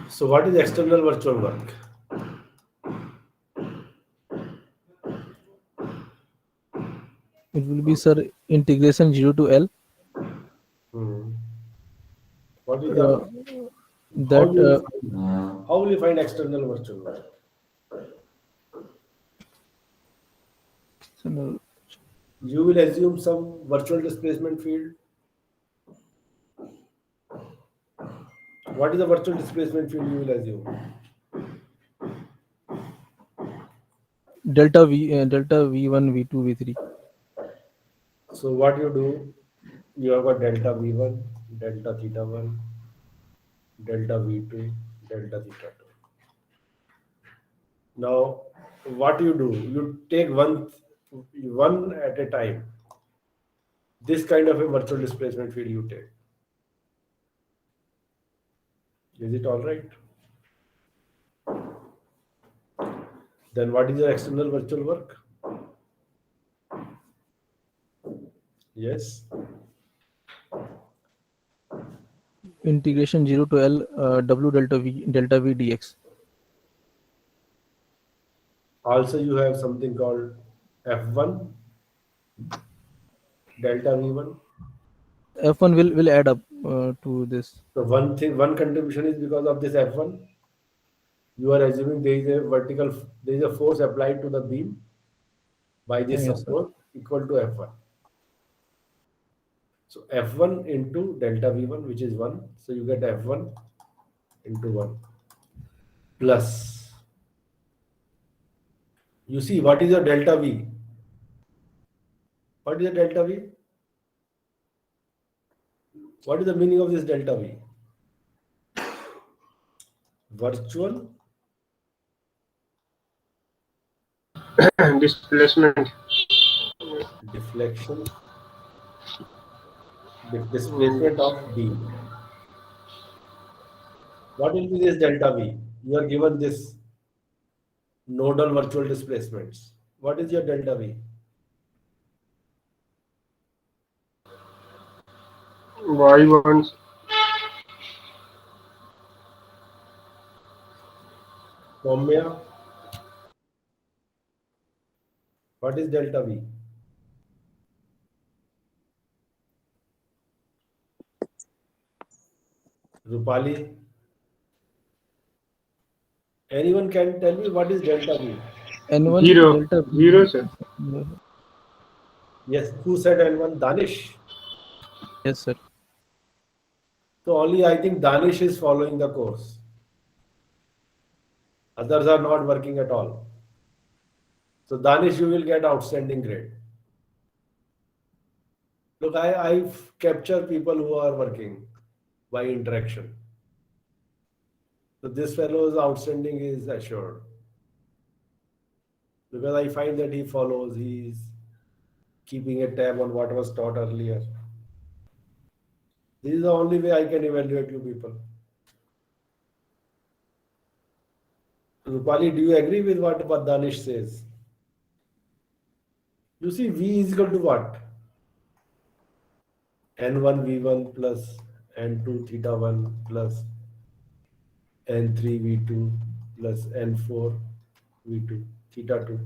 So what is external virtual work? It will be, sir, integration 0 to L. What is Uh, the that how will you find external virtual work? You will assume some virtual displacement field. What is the virtual displacement field you will assume? delta V1, V2, V3. So what you do, you have got delta V1, delta theta 1, delta V2, delta theta 2. Now, what you do, you take one at a time. This kind of a virtual displacement field you take. Is it all right? Then what is your external virtual work? Yes. Integration 0 to L W delta V dx. Also, you have something called F1 delta V1. F1 will add up to this. So one contribution is because of this F1. You are assuming there is a force applied to the beam by this Yes, sir. support equal to F1. So F1 into delta V1, which is 1. So you get F1 into 1 plus. You see, what is your delta V? What is the delta V? What is the meaning of this delta V? Virtual Displacement. deflection, displacement of beam. What will be this delta V? You are given this nodal virtual displacements. What is your delta V? Y1. Soumya, what is delta V? Rupali, anyone can tell me what is delta V? N1 Zero. delta V. Zero, sir. Yes, who said N1? Danish. Yes, sir. So only I think Danish is following the course. Others are not working at all. So Danish, you will get outstanding grade. Look, I capture people who are working by interaction. So this fellow's outstanding is assured. Because I find that he follows, he's keeping a tab on what was taught earlier. This is the only way I can evaluate you people. Rupali, do you agree with what Danish says? You see, V is equal to what? N1 V1 plus N2 theta 1 plus N3 V2 plus N4 V2 theta 2.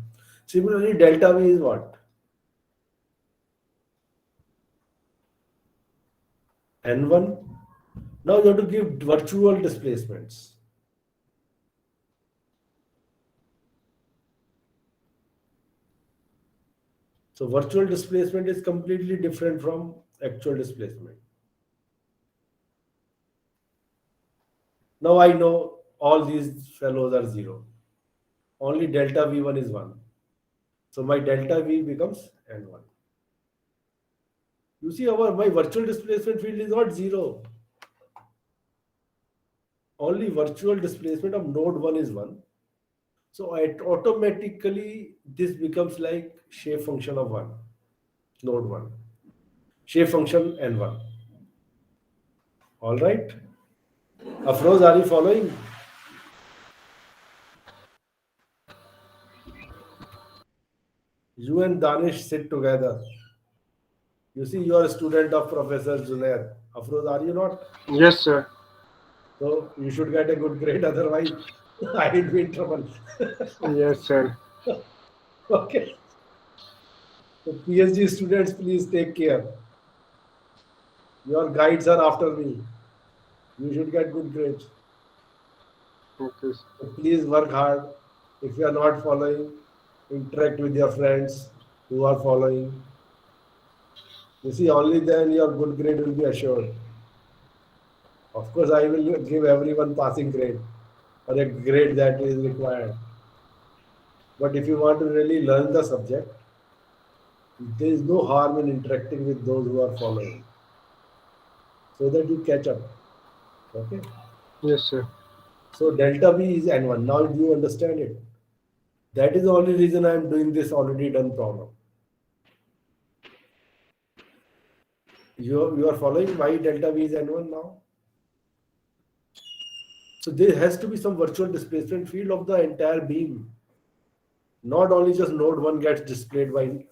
Similarly, delta V is what? N1. Now you have to give virtual displacements. So virtual displacement is completely different from actual displacement. Now I know all these fellows are 0. Only delta V1 is 1. So my delta V becomes N1. You see, my virtual displacement field is not 0. Only virtual displacement of node 1 is 1. So automatically this becomes like shape function of 1, node 1. Shape function N1. All right. Afroz, are you following? You and Danish sit together. You see, you are a student of Professor Zunair. Afroz, are you not? Yes, sir. So you should get a good grade, otherwise I will be in trouble. Yes, sir. Okay. So PhD students, please take care. Your guides are after me. You should get good grades. Okay. So please work hard. If you are not following, interact with your friends who are following. You see, only then your good grade will be assured. Of course, I will give everyone passing grade or a grade that is required. But if you want to really learn the subject, there is no harm in interacting with those who are following so that you catch up. Okay. Yes, sir. So delta V is N1. Now do you understand it? That is the only reason I am doing this already done problem. You are following why delta V is N1 now? So there has to be some virtual displacement field of the entire beam. Not only just node 1 gets displayed by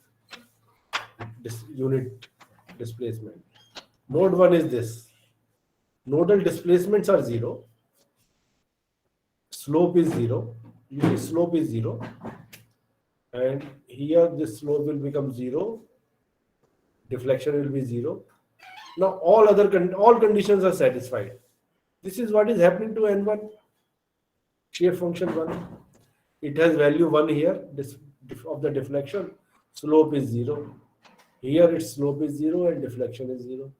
unit displacement. Node 1 is this. Nodal displacements are 0. Slope is 0. Unit slope is 0. And here this slope will become 0. Deflection will be 0. Now all conditions are satisfied. This is what is happening to N1. Shape function 1. It has value 1 here of the deflection. Slope is 0. Here its slope is 0 and deflection is 0.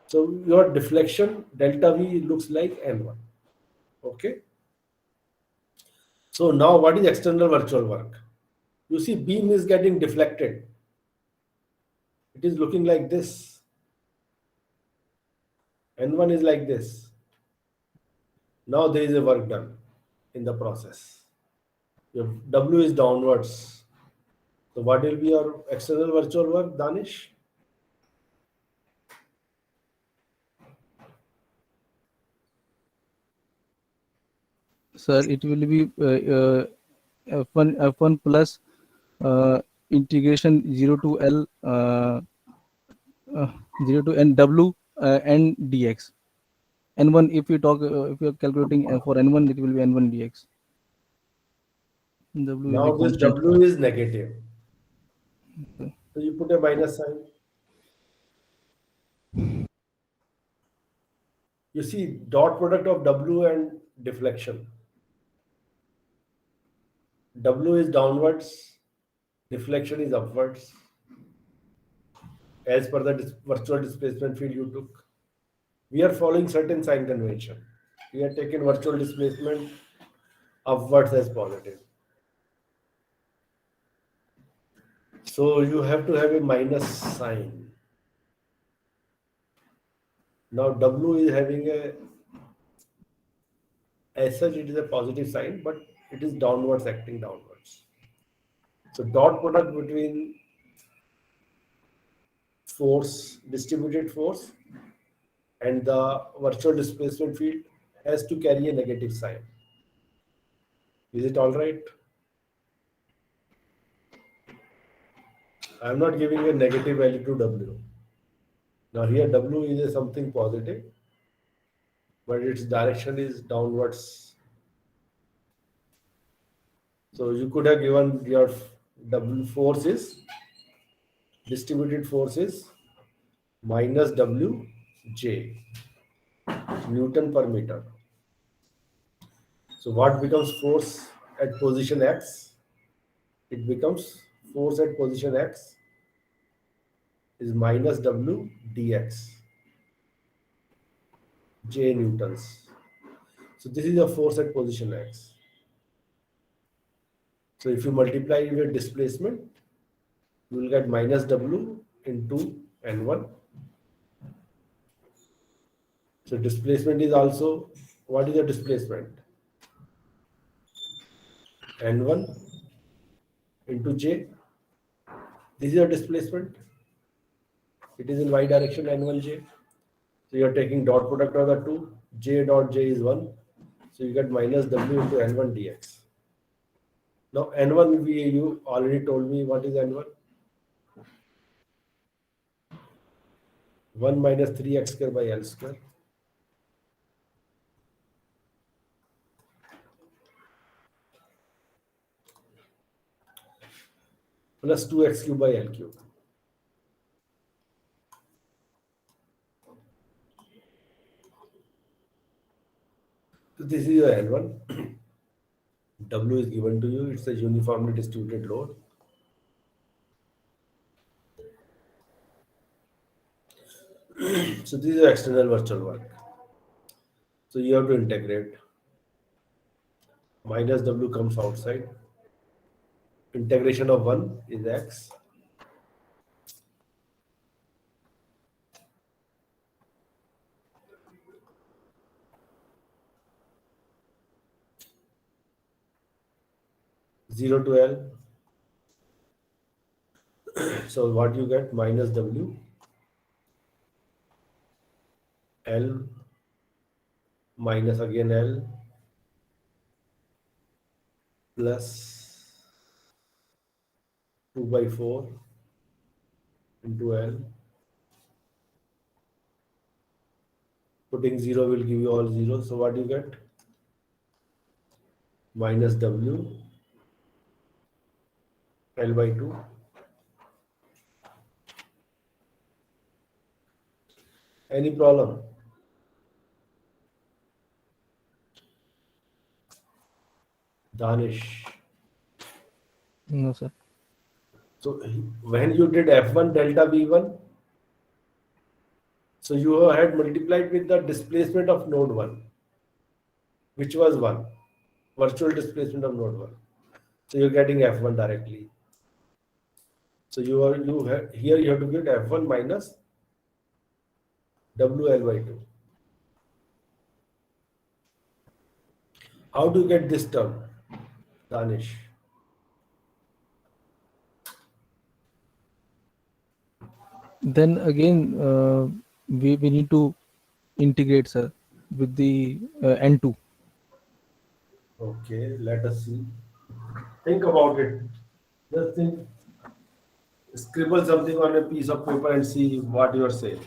So your deflection delta V looks like N1. Okay. So now what is external virtual work? You see beam is getting deflected. It is looking like this. N1 is like this. Now there is a work done in the process. Your W is downwards. So what will be your external virtual work, Danish? Sir, it will be F1 plus integration 0 to L 0 to N W and dx. N1, if you are calculating for N1, it will be N1 dx. W will Now be this constant. W is negative. Okay. So you put a minus sign. You see dot product of W and deflection. W is downwards, deflection is upwards. As per the virtual displacement field you took. We are following certain sign convention. We are taking virtual displacement upwards as positive. So you have to have a minus sign. Now W is having as such it is a positive sign, but it is downwards, acting downwards. So dot product between force, distributed force, and the virtual displacement field has to carry a negative sign. Is it all right? I am not giving a negative value to W. Now here W is a something positive, but its direction is downwards. So you could have given your W force is, distributed force is minus W J, Newton per meter. So what becomes force at position X? It becomes force at position X is minus W dx, J newtons. So this is a force at position X. So if you multiply with displacement, you will get minus W into N1. So displacement is also, what is the displacement? N1 into J. This is a displacement. It is in Y direction, N1J. So you are taking dot product of the two. J dot J is 1. So you get minus W into N1 dx. Now N1, you already told me what is N1. 1 minus 3x square by L square. Plus 2x cube by L cube. So this is your N1. W is given to you. It's a uniformly distributed load. So this is your external virtual work. So you have to integrate. Minus W comes outside. Integration of 1 is x. Zero to L. So what you get? Minus W. L minus again L plus 2 by 4 into L. Putting 0 will give you all 0. So what you get? Minus W L by 2. Any problem? Danish. No, sir. So when you did F1 delta V1, so you had multiplied with the displacement of node 1, which was 1, virtual displacement of node 1. So you're getting F1 directly. So here you have to get F1 minus WL by 2. How do you get this term, Danish? Then again, we need to integrate, sir, with the N2. Okay, let us see. Think about it. Just think. Scribble something on a piece of paper and see what you are saying.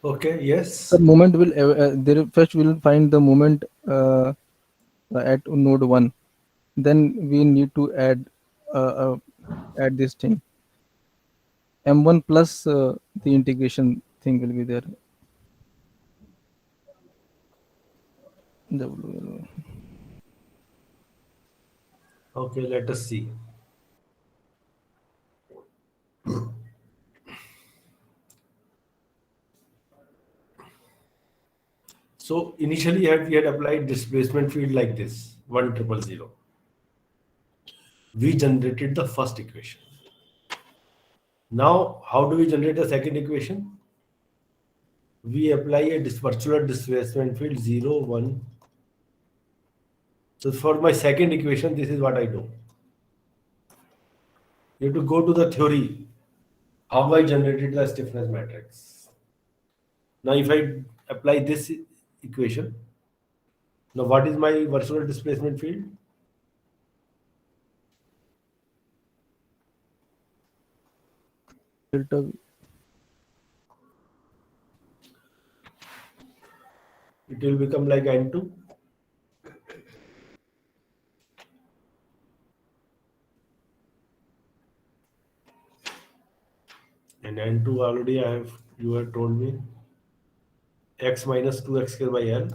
Okay, yes. The moment will there first we'll find the moment at node 1, then we need to add this thing m1 plus the integration thing will be there. W- Okay, let us see. So initially we had applied displacement field like this, 1,000. We generated the first equation. Now, how do we generate the second equation? We apply a virtual displacement field 0, 1. So for my second equation, this is what I do. You have to go to the theory, how I generated the stiffness matrix. Now, if I apply this equation, now what is my virtual displacement field? Delta V. It will become like N2. And N2 already you have told me x minus 2x square by L.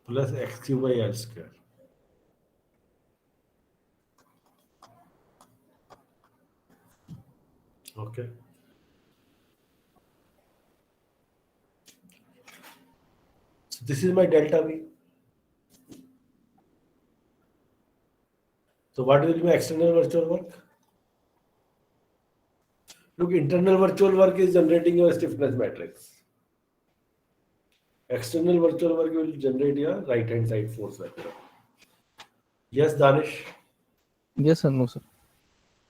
Plus x cube by L square. Okay. So this is my delta V. So what will be my external virtual work? Look, internal virtual work is generating your stiffness matrix. External virtual work will generate your right hand side force vector. Yes, Danish. Yes or no, sir?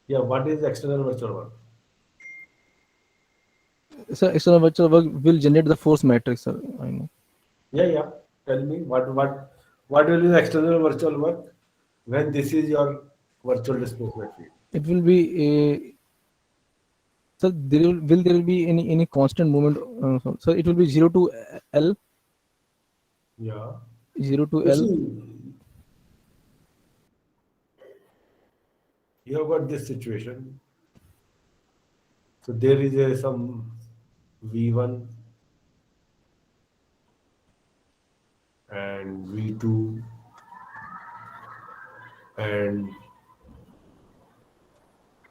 Yeah, what is external virtual work? So external virtual work will generate the force matrix, sir. I know. Yeah. Tell me what will be the external virtual work when this is your virtual displacement field? It will be a so there will be any constant movement. So it will be 0 to L, Yeah. 0 to You L. see, you have got this situation. So there is some V1 and V2 and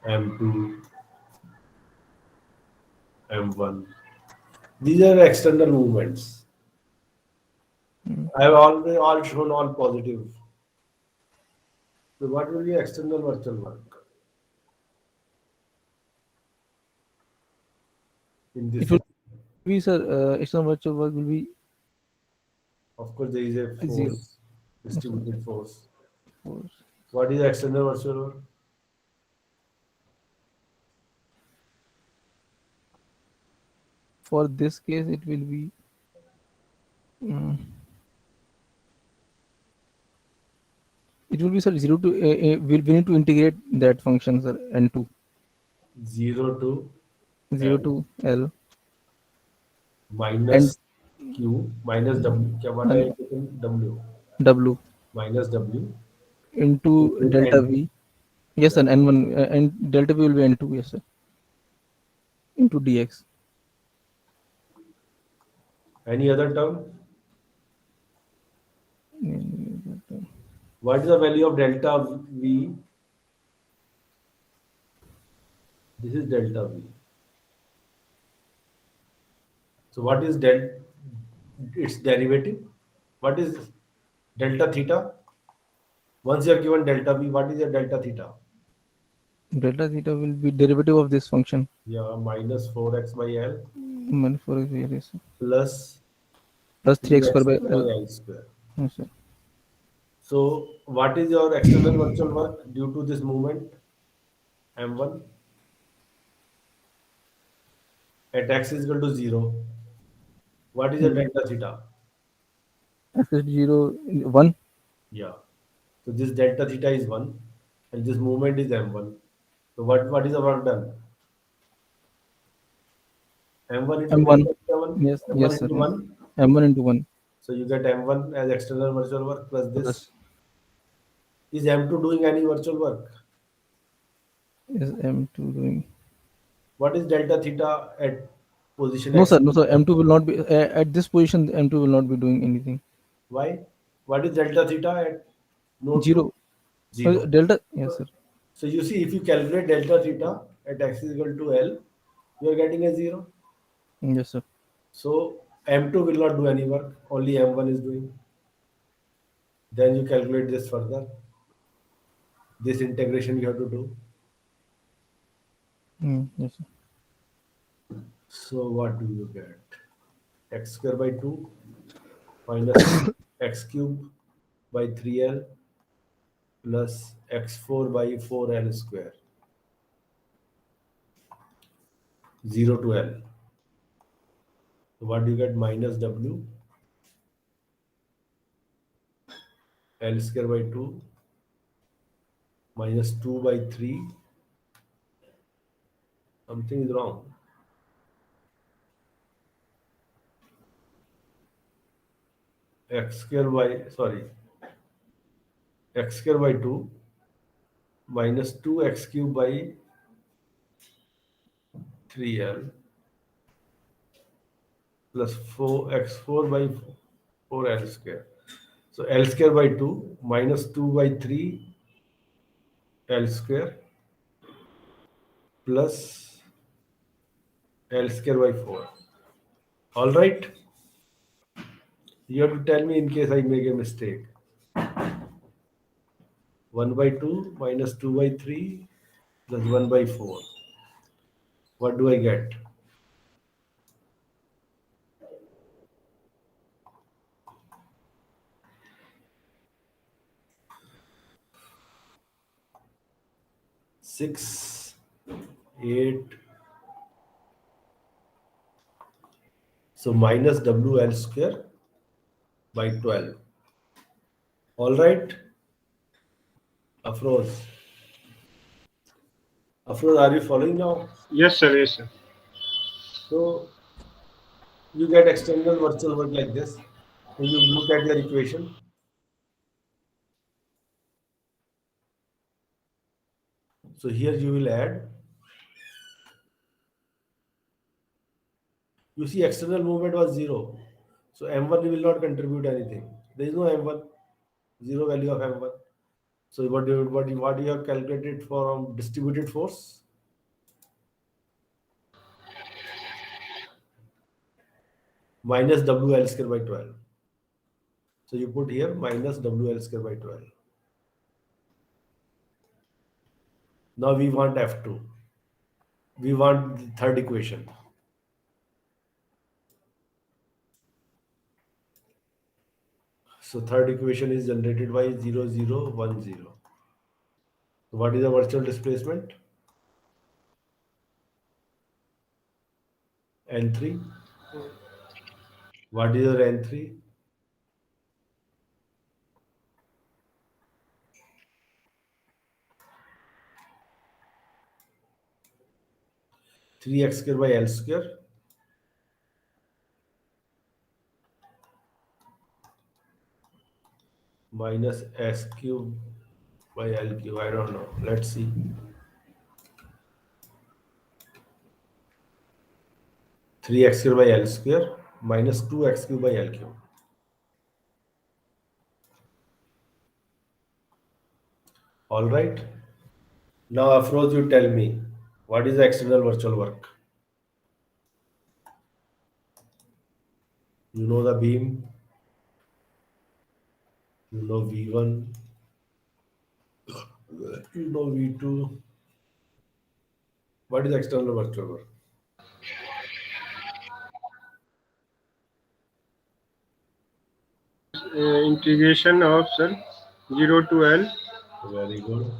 M2, M1. These are external movements. I have always all shown all positive. So what will be external virtual work in this? It will be, sir. External virtual work will be Of course, there is a 0. force, distributed force. Force. What is external virtual work? For this case, it will be. mm, it will be, sir, 0 to we need to integrate that function, sir, n2 0 to 0 L to L and minus Q minus W. क्या what I and have taken W W minus W into into delta N2. V. Yes, sir, Yeah. n1 and delta V will be n2. Yes, sir, into dx. Any other term? Mm, What is the value of delta V? This is delta V. So what is its derivative? What is delta theta? Once you are given delta V, what is your delta theta? Delta theta will be derivative of this function. Yeah, minus 4x by L For yes, sir. plus Plus 3x 3x square by square by L. L square. Yes, sir. So what is your external virtual work due to this movement? M1 at x is equal to 0. What is your delta theta? X is 0, 1. Yeah. So this delta theta is 1 and this movement is m1. So what is the work done? m1 into M1. delta theta 1, Yes, m1 yes, sir. into 1. M1 into 1 So you get m1 as external virtual work plus this. plus Is m2 doing any virtual work? is M2 doing. What is delta theta at position No, x? sir. No, sir. M2 will not be at this position. M2 will not be doing anything. Why? What is delta theta at node 2? 0. 0. Delta. Yes, sir. So you see, if you calculate delta theta at x is equal to L, you are getting a 0. Yes, sir. So M2 will not do any work, only M1 is doing. Then you calculate this further. This integration you have to do. Yes, sir. So what do you get? X square by 2 minus x cube by 3L plus x4 by 4L square. 0 to L. So what do you get? Minus W L square by 2 minus 2 by 3. Something is wrong. X square by, sorry, x square by 2 minus 2x cube by 3L plus 4x4 by 4L square. So L square by 2 minus 2 by 3 L square plus L square by 4. All right. You have to tell me in case I make a mistake. 1 by 2 minus 2 by 3 plus 1 by 4. What do I get? Six, 8. So minus WL square by 12. All right. Afroz. Afroz, are you following now? Yes, sir. Yes, sir. So you get external virtual work like this. So you look at your equation. So here you will add. You see external movement was 0. So M1 will not contribute anything. There is no M1, 0 value of M1. So what you have calculated from distributed force? Minus WL square by 12. So you put here minus WL square by 12. Now we want F2. We want the third equation. So third equation is generated by 0, 0, 1, 0. So what is the virtual displacement? N3. What is your N3? Three x square by L square minus S cube by L cube. I don't know. Let's see. Three x square by L square minus 2x cube by L cube. All right. Now, Afroz, you tell me what is the external virtual work? You know the beam, you know V1, you know V2. What is external virtual work? Integration of, sir, 0 to L, Very good.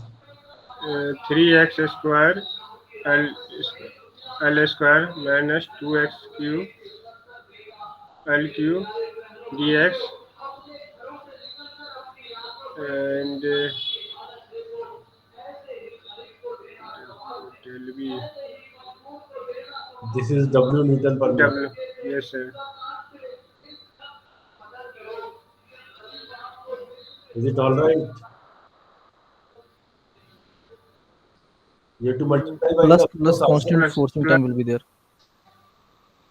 3x square L square minus 2x cube L cube dx and del V This is W Newton per meter. W. Yes, sir. Is it all right? You have to multiply by Plus the force constant outside. forcing plus- term will be there.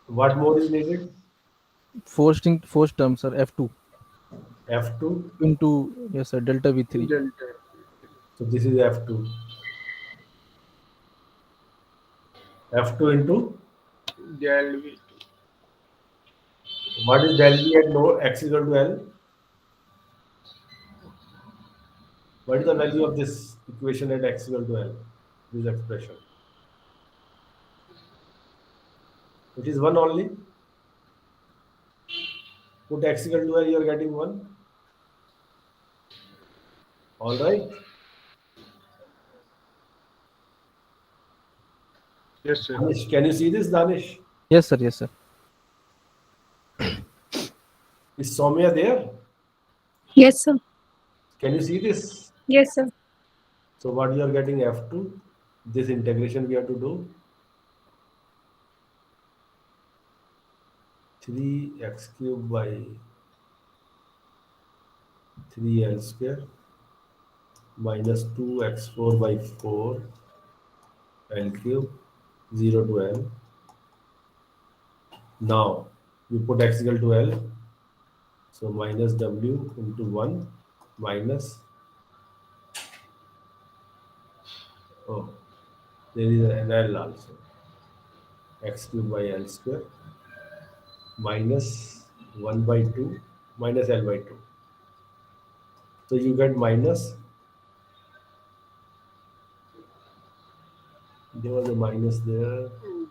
What more is needed? Force term, sir, F2 F2. into, yes, sir, delta V3. Delta So this is F2. F2 into del V. what is del V at no x equal to L? What is the value of this equation at x equal to L? This expression. It is 1 only. Put x equal to L, you are getting 1. All right. Yes, sir. Danish, can you see this, Danish? Yes, sir. Yes, sir. Is Soumya there? Yes, sir. Can you see this? Yes, sir. So what you are getting F2, this integration we have to do. 3x cube by 3L square minus 2x4 by 4 L cube 0 to L. Now you put x equal to L. So minus W into 1 minus, oh, there is an L also, x cube by L square minus 1 by 2 minus L by 2. So you get minus, there was a minus there, W.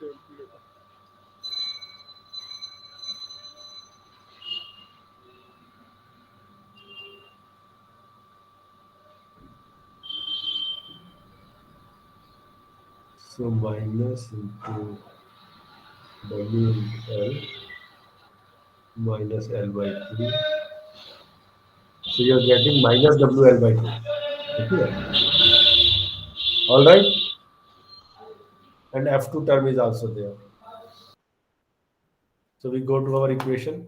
so minus into W into L minus L by 3. So you are getting minus WL by 2. Okay. All right. And F2 term is also there. So we go to our equation.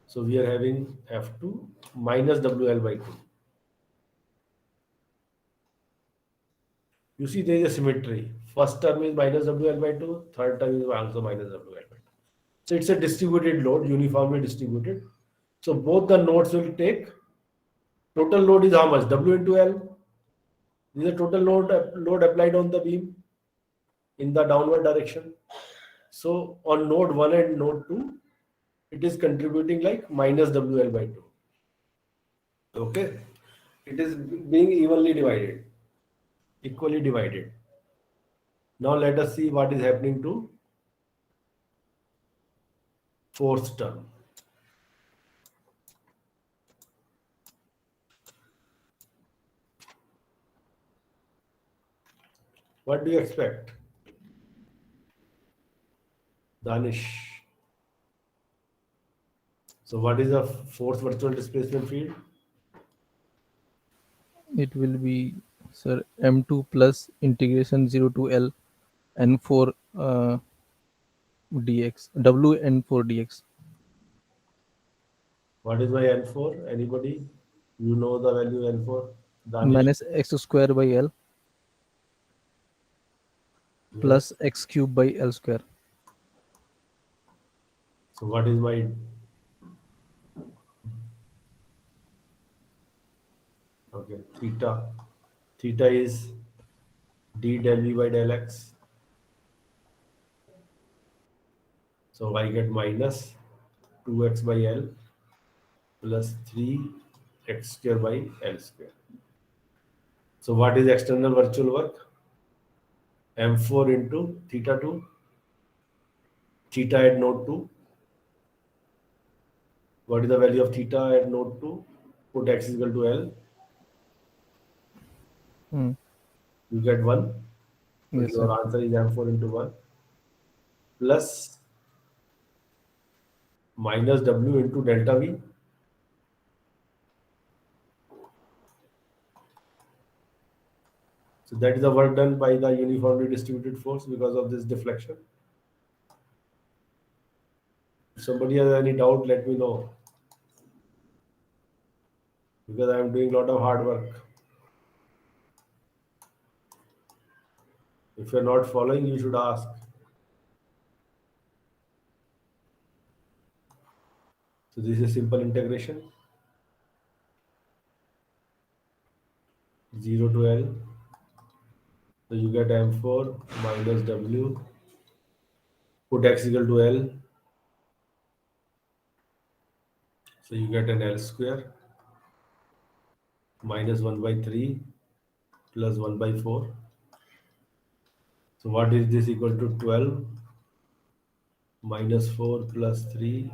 So we are having F2 minus WL by 2. You see there is a symmetry. First term is minus WL by 2, third term is also minus WL by 2. So it's a distributed load, uniformly distributed. So both the nodes will take, total load is how much? W into L. This is the total load applied on the beam in the downward direction. So on node 1 and node 2, it is contributing like minus WL by 2. Okay. It is being evenly divided, equally divided. Now let us see what is happening to fourth term. What do you expect? Danish. So what is the fourth virtual displacement field? It will be, sir, M2 plus integration 0 to L N4 dx, W N4 dx. What is my N4? Anybody? You know the value N4? Danish? Minus x square by L plus x cube by L square. So what is my okay theta? Theta is d del v by del x. So I get minus 2x by L plus 3x square by L square. So what is external virtual work? M4 into theta 2, theta at node 2. What is the value of theta at node 2? Put x is equal to L. Hmm. You get 1. So Yes, your sir. answer is M4 into 1 plus minus W into delta V. So that is the work done by the uniformly distributed force because of this deflection. If somebody has any doubt, let me know. Because I am doing a lot of hard work. If you are not following, you should ask. So this is simple integration. 0 to L. So you get M4 minus W. Put x equal to L. So you get an L square minus 1 by 3 plus 1 by 4. So what is this equal to? 12 minus 4 plus 3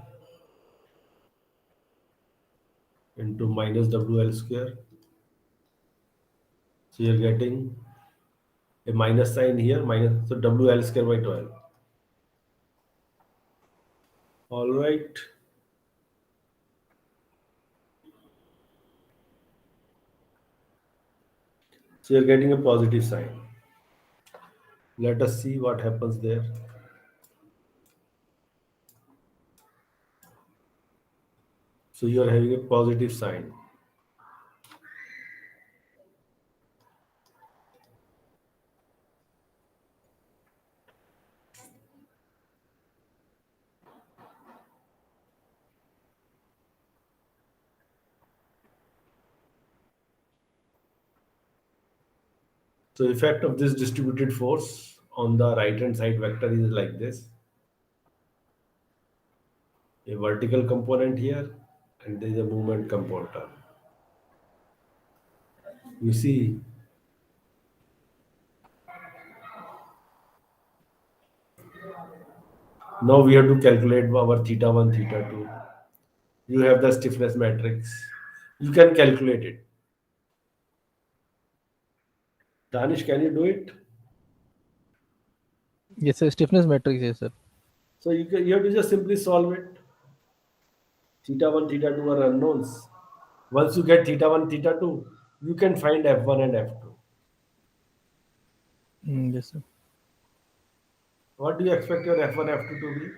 into minus WL square. So you're getting a minus sign here, minus, so WL square by 12. All right. So you're getting a positive sign. Let us see what happens there. So you are having a positive sign. So effect of this distributed force on the right hand side vector is like this. A vertical component here and there is a movement component. You see, now we have to calculate our theta 1, theta 2. You have the stiffness matrix. You can calculate it. Danish, can you do it? Yes, sir. Stiffness matrix, yes, sir. So you have to just simply solve it. Theta 1, theta 2 are unknowns. Once you get theta 1, theta 2, you can find F1 and F2. Yes, sir. What do you expect your F1, F2 to be?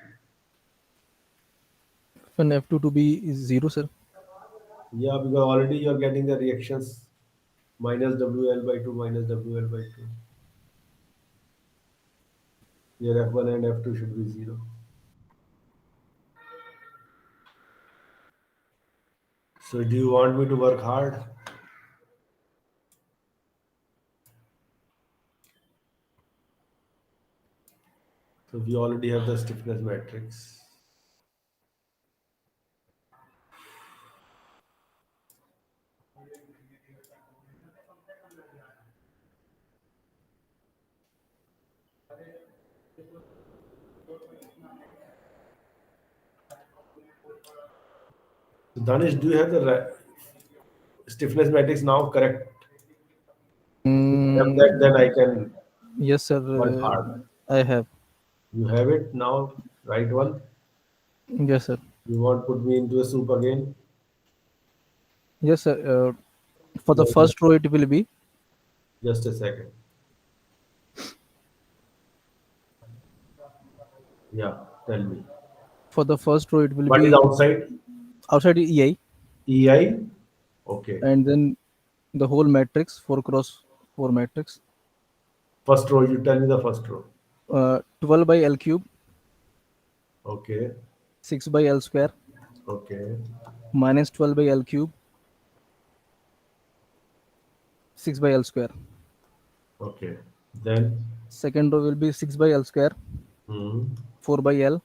And F2 to be is 0, sir. Yeah, because already you are getting the reactions minus WL by 2, minus WL by 2. Your F1 and F2 should be 0. So do you want me to work hard? So we already have the stiffness matrix. So Danish, do you have the stiffness matrix now correct? Have that, then I can Yes, sir. work hard. I have. You have it now, right one? Yes, sir. You want to put me into a soup again? Yes, sir. For the first row, it will be Just a second. Yeah, tell me. for the first row it will What be is outside? outside EI, EI? Okay. and then the whole matrix 4 cross 4 matrix. First row, you tell me the first row. 12 by L cube, Okay. 6 by L square, Okay. minus 12 by L cube, 6 by L square. Okay. Then, Second row will be 6 by L square, hmm, 4 by L,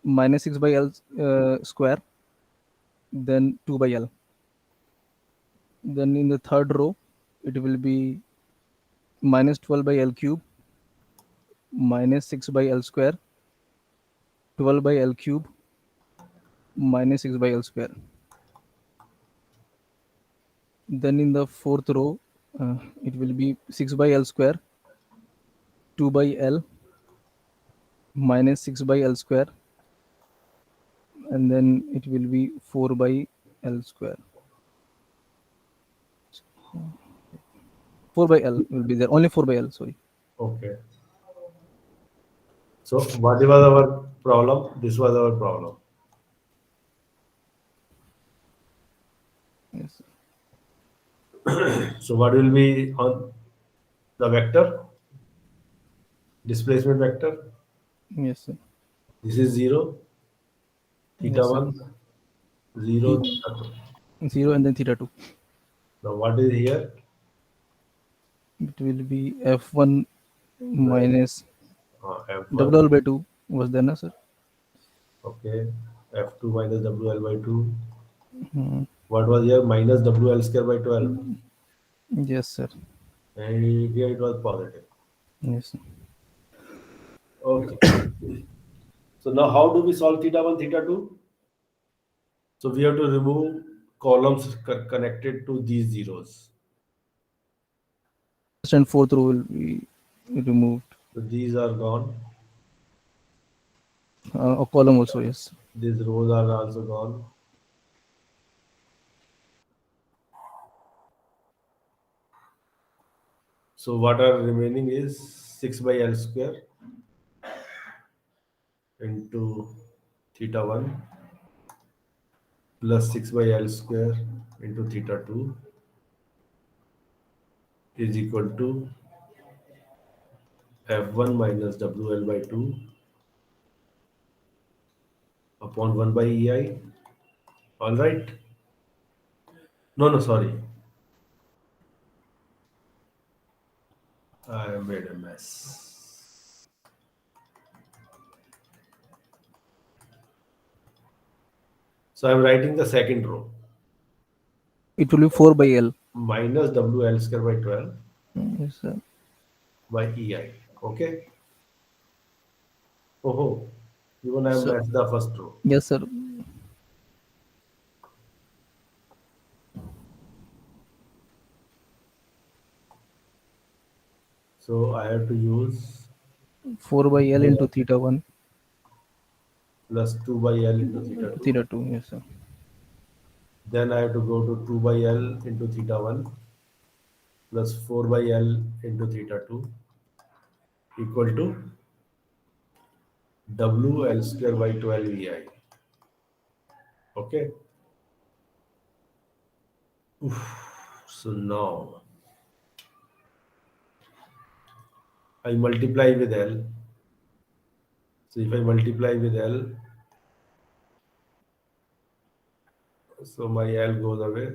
minus 6 by L square, then 2 by L. Then in the third row, it will be minus 12 by L cube, minus 6 by L square, 12 by L cube, minus 6 by L square. Then in the fourth row, it will be 6 by L square, 2 by L, minus 6 by L square, and then it will be 4 by L square. 4 by L will be there. Only 4 by L. Sorry. Okay. So what was our problem? This was our problem. Yes. So what will be on the vector? Displacement vector. Yes, sir. This is 0, theta Yes, sir. 1, 0, theta 2. 0 and then theta 2. Now what is here? It will be F1 minus F1. double L by 2 was there, na, sir? Okay. F2 minus WL by 2. Hmm. What was here? Minus WL square by 12. Yes, sir. And here it was positive. Yes, sir. Okay. So now how do we solve theta 1, theta 2? So we have to remove columns connected to these zeros. First and fourth row will be removed. So these are gone. A column also, yes. These rows are also gone. So what are remaining is 6 by L square into theta 1 plus 6 by L square into theta 2 is equal to F1 minus WL by 2 upon 1 by EI. All right. No, sorry. I made a mess. So I'm writing the second row. It will be 4 by L. Minus WL square by 12 Yes, sir. by EI. Okay. Oh, even I So- messed the first row. Yes, sir. So I have to use 4 by L into theta 1, plus 2 by L into theta 2. theta 2. Yes, sir. Then I have to go to 2 by L into theta 1 plus 4 by L into theta 2 equal to WL square by 12 EI. Okay. So now I multiply with L. So if I multiply with L, so my L goes away.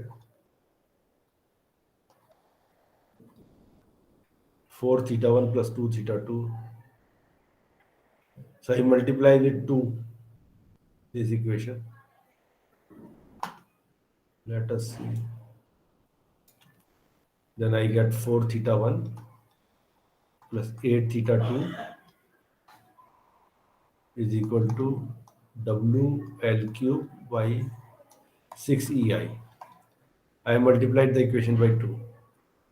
4 theta 1 plus 2 theta 2. So I multiply with 2, this equation. Let us see. Then I get 4 theta 1 plus 8 theta 2 is equal to WL cube by 6 EI. I multiplied the equation by 2.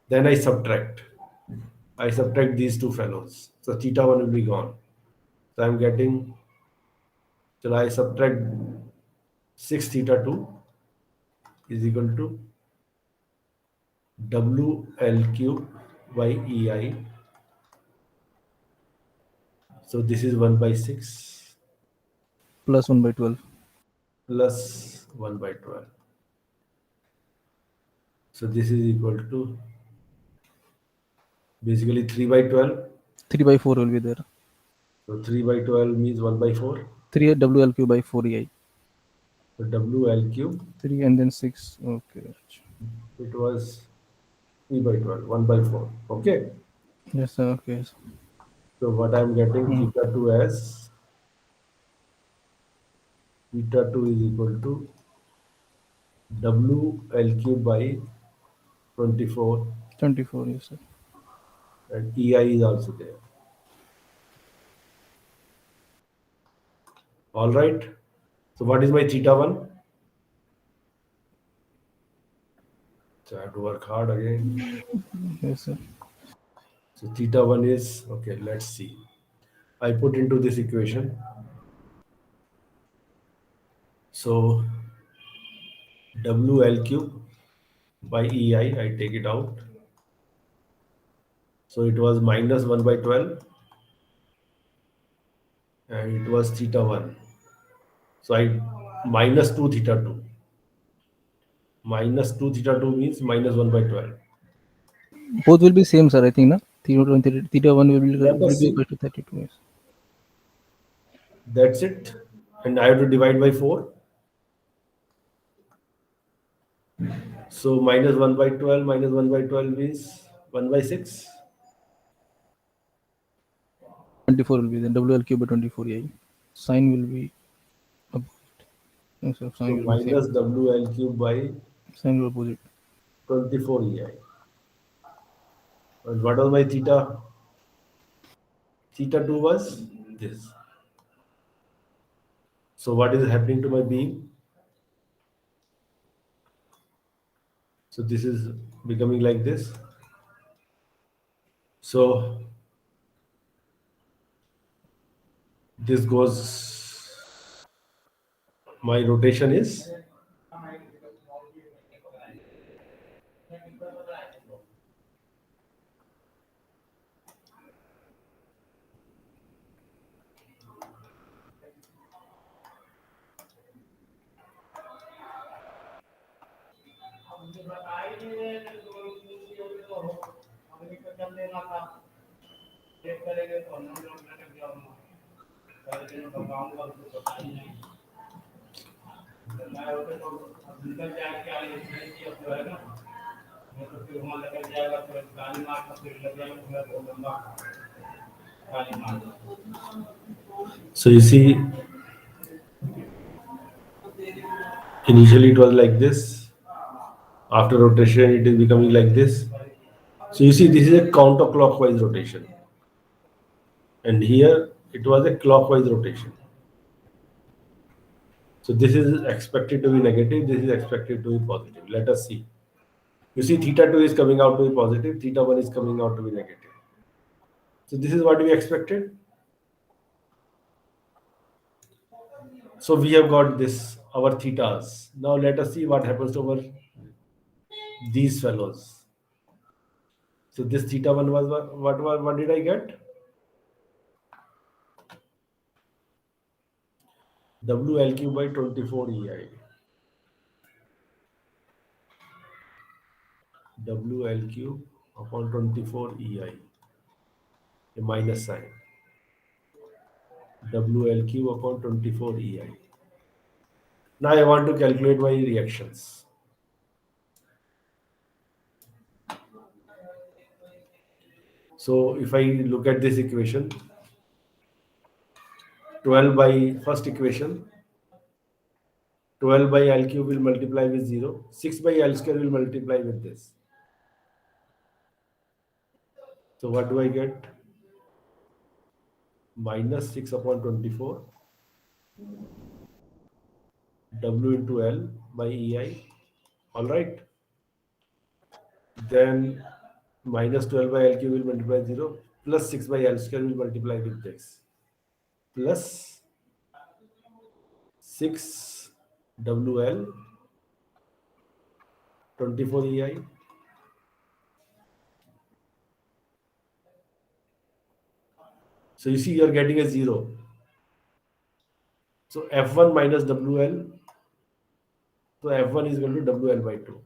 Then I subtract. I subtract these two fellows. So theta 1 will be gone. So I'm getting, so I subtract 6 theta 2 is equal to WL cube by EI. So this is 1 by 6 Plus 1 by 12. plus 1 by 12. So this is equal to basically 3 by 12. 3 by 4 will be there. So 3 by 12 means 1 by 4. 3 WL cube by 4 EI. So WL cube, 3 and then 6. Okay. it was 3 by 12, 1 by 4. Okay. Yes, sir. Okay. So what I'm getting theta 2 as theta 2 is equal to WL cube by 24 24. Yes, sir. and EI is also there. All right. So what is my theta 1? So I have to work hard again. Yes, sir. So theta 1 is, okay, let's see. I put into this equation So WL cube by EI, I take it out. So it was minus 1 by 12 and it was theta 1. So I minus 2 theta 2. Minus 2 theta 2 means minus 1 by 12. Both will be same, sir. I think, na? Theta 1 Let will us be see. equal to 32. Yes. That's it. And I have to divide by 4. So minus 1 by 12 minus 1 by 12 is 1 by 6. 24 will be then WL cube by 24. Yeah. Sign will be opposite. No, sir, So sign will be minus same. WL cube by Sign will be opposite. 24 EI. And what was my theta? Theta 2 was this. So what is happening to my beam? So this is becoming like this. So this goes, my rotation is so you see initially it was like this. After rotation it is becoming like this. So you see this is a counterclockwise rotation. And here it was a clockwise rotation. So this is expected to be negative, this is expected to be positive. Let us see. You see theta 2 is coming out to be positive, theta 1 is coming out to be negative. So this is what we expected. So we have got this, our thetas. Now let us see what happens to our these fellows. So this theta 1 was what did I get? WL cube by 24 EI. WL cube upon 24 EI. A minus sign. WL cube upon 24 EI. Now I want to calculate my reactions. So if I look at this equation, 12 by first equation, 12 by L cube will multiply with 0. 6 by L square will multiply with this. So what do I get? Minus 6 upon 24 W into L by EI. All right. Then minus 12 by L cube will multiply with 0 plus 6 by L square will multiply with this plus 6 WL 24 EI. So you see you are getting a 0. So F1 minus WL. So F1 is equal to WL by 2.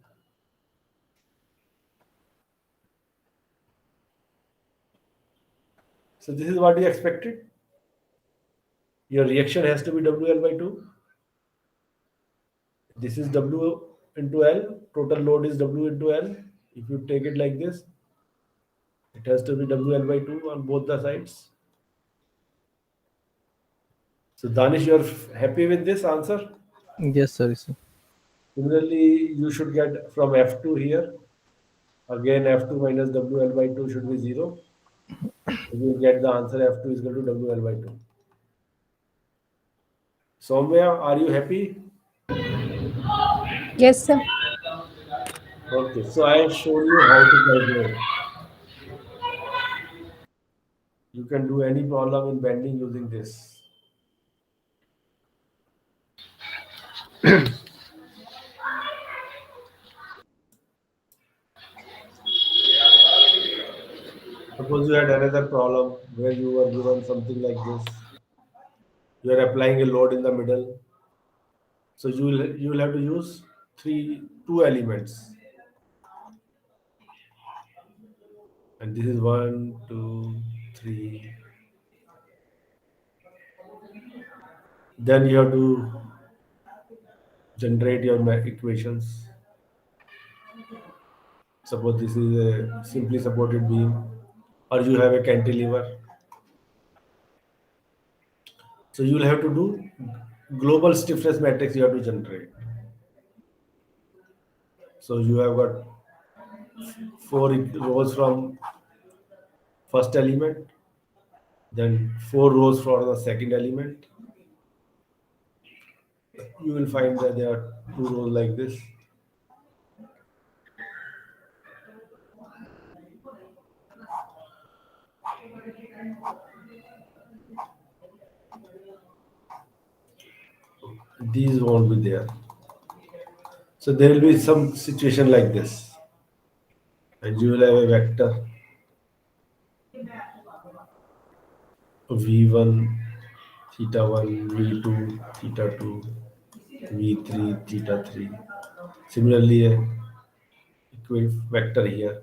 So this is what you expected. Your reaction has to be WL by 2. This is W into L. Total load is W into L. If you take it like this, it has to be WL by 2 on both the sides. So Danish, you are happy with this answer? Yes, sir. Yes, sir. Similarly, you should get from F2 here. Again, F2 minus WL by 2 should be 0. You will get the answer F2 is equal to WL by 2. Soumya, are you happy? Yes, sir. Okay, so I have shown you how to calculate. You can do any problem in bending using this. Suppose you had another problem where you were given something like this. You are applying a load in the middle. So you will have to use two elements. And this is 1, 2, 3. Then you have to generate your equations. Suppose this is a simply supported beam, or you have a cantilever. So you will have to do global stiffness matrix you have to generate. So you have got 4 rows from first element, then 4 rows for the second element. You will find that there are 2 rows like this. These won't be there. So there will be some situation like this. And you will have a vector v1 theta 1, v2 theta 2, v3 theta 3. Similarly, a vector here.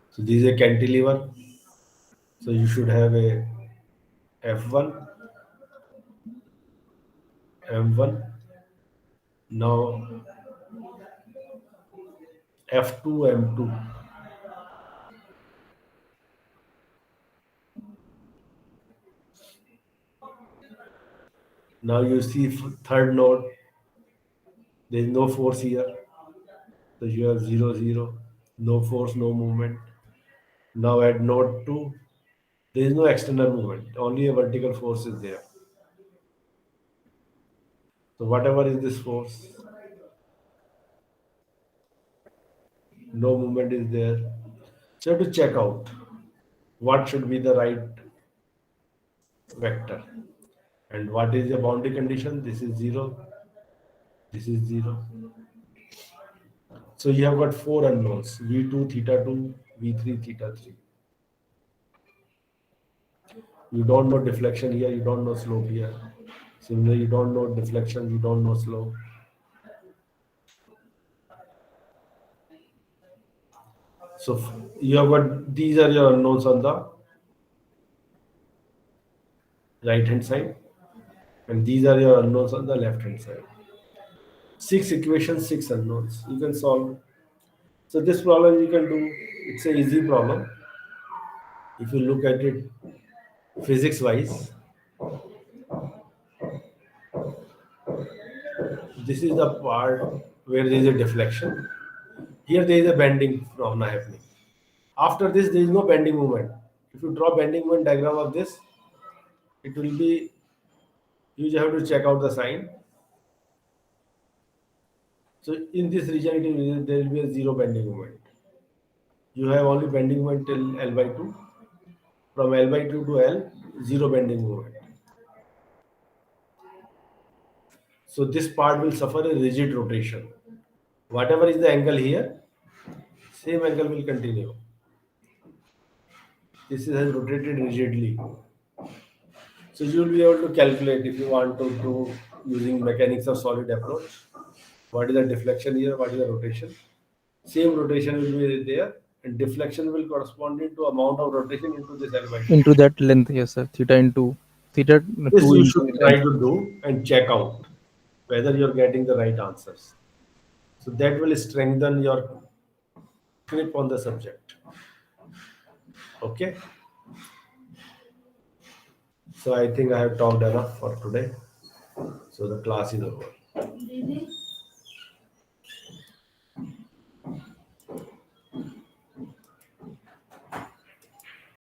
So this is a cantilever. So you should have a f1, m1. Now f2, m2. Now you see third node. There is no force here. So you have 0, 0. No force, no movement. Now at node 2, there is no external movement. Only a vertical force is there. So whatever is this force, no movement is there. So you have to check out what should be the right vector. And what is the boundary condition? This is 0. This is 0. So you have got 4 unknowns, v2 theta 2, v3 theta 3. You don't know deflection here, you don't know slope here. Similarly, you don't know deflection, you don't know slope. So you have got, these are your unknowns on the right hand side, and these are your unknowns on the left hand side. 6 equations, 6 unknowns. You can solve. So this problem you can do. It's an easy problem if you look at it physics wise. This is the part where there is a deflection. Here there is a bending phenomena happening. After this, there is no bending moment. If you draw bending moment diagram of this, it will be, you just have to check out the sign. So in this region, there will be a 0 bending moment. You have only bending moment till L by 2. From L by 2 to L, 0 bending moment. So this part will suffer a rigid rotation. Whatever is the angle here, same angle will continue. This has rotated rigidly. So you will be able to calculate if you want to do using mechanics of solid approach. What is the deflection here? What is the rotation? Same rotation will be there, and deflection will correspond to amount of rotation into this L by 2. Into that length, yes, sir. Theta into theta. This 2 you into should length. try to do and check out whether you're getting the right answers. So that will strengthen your grip on the subject. Okay. So I think I have talked enough for today. So the class is over.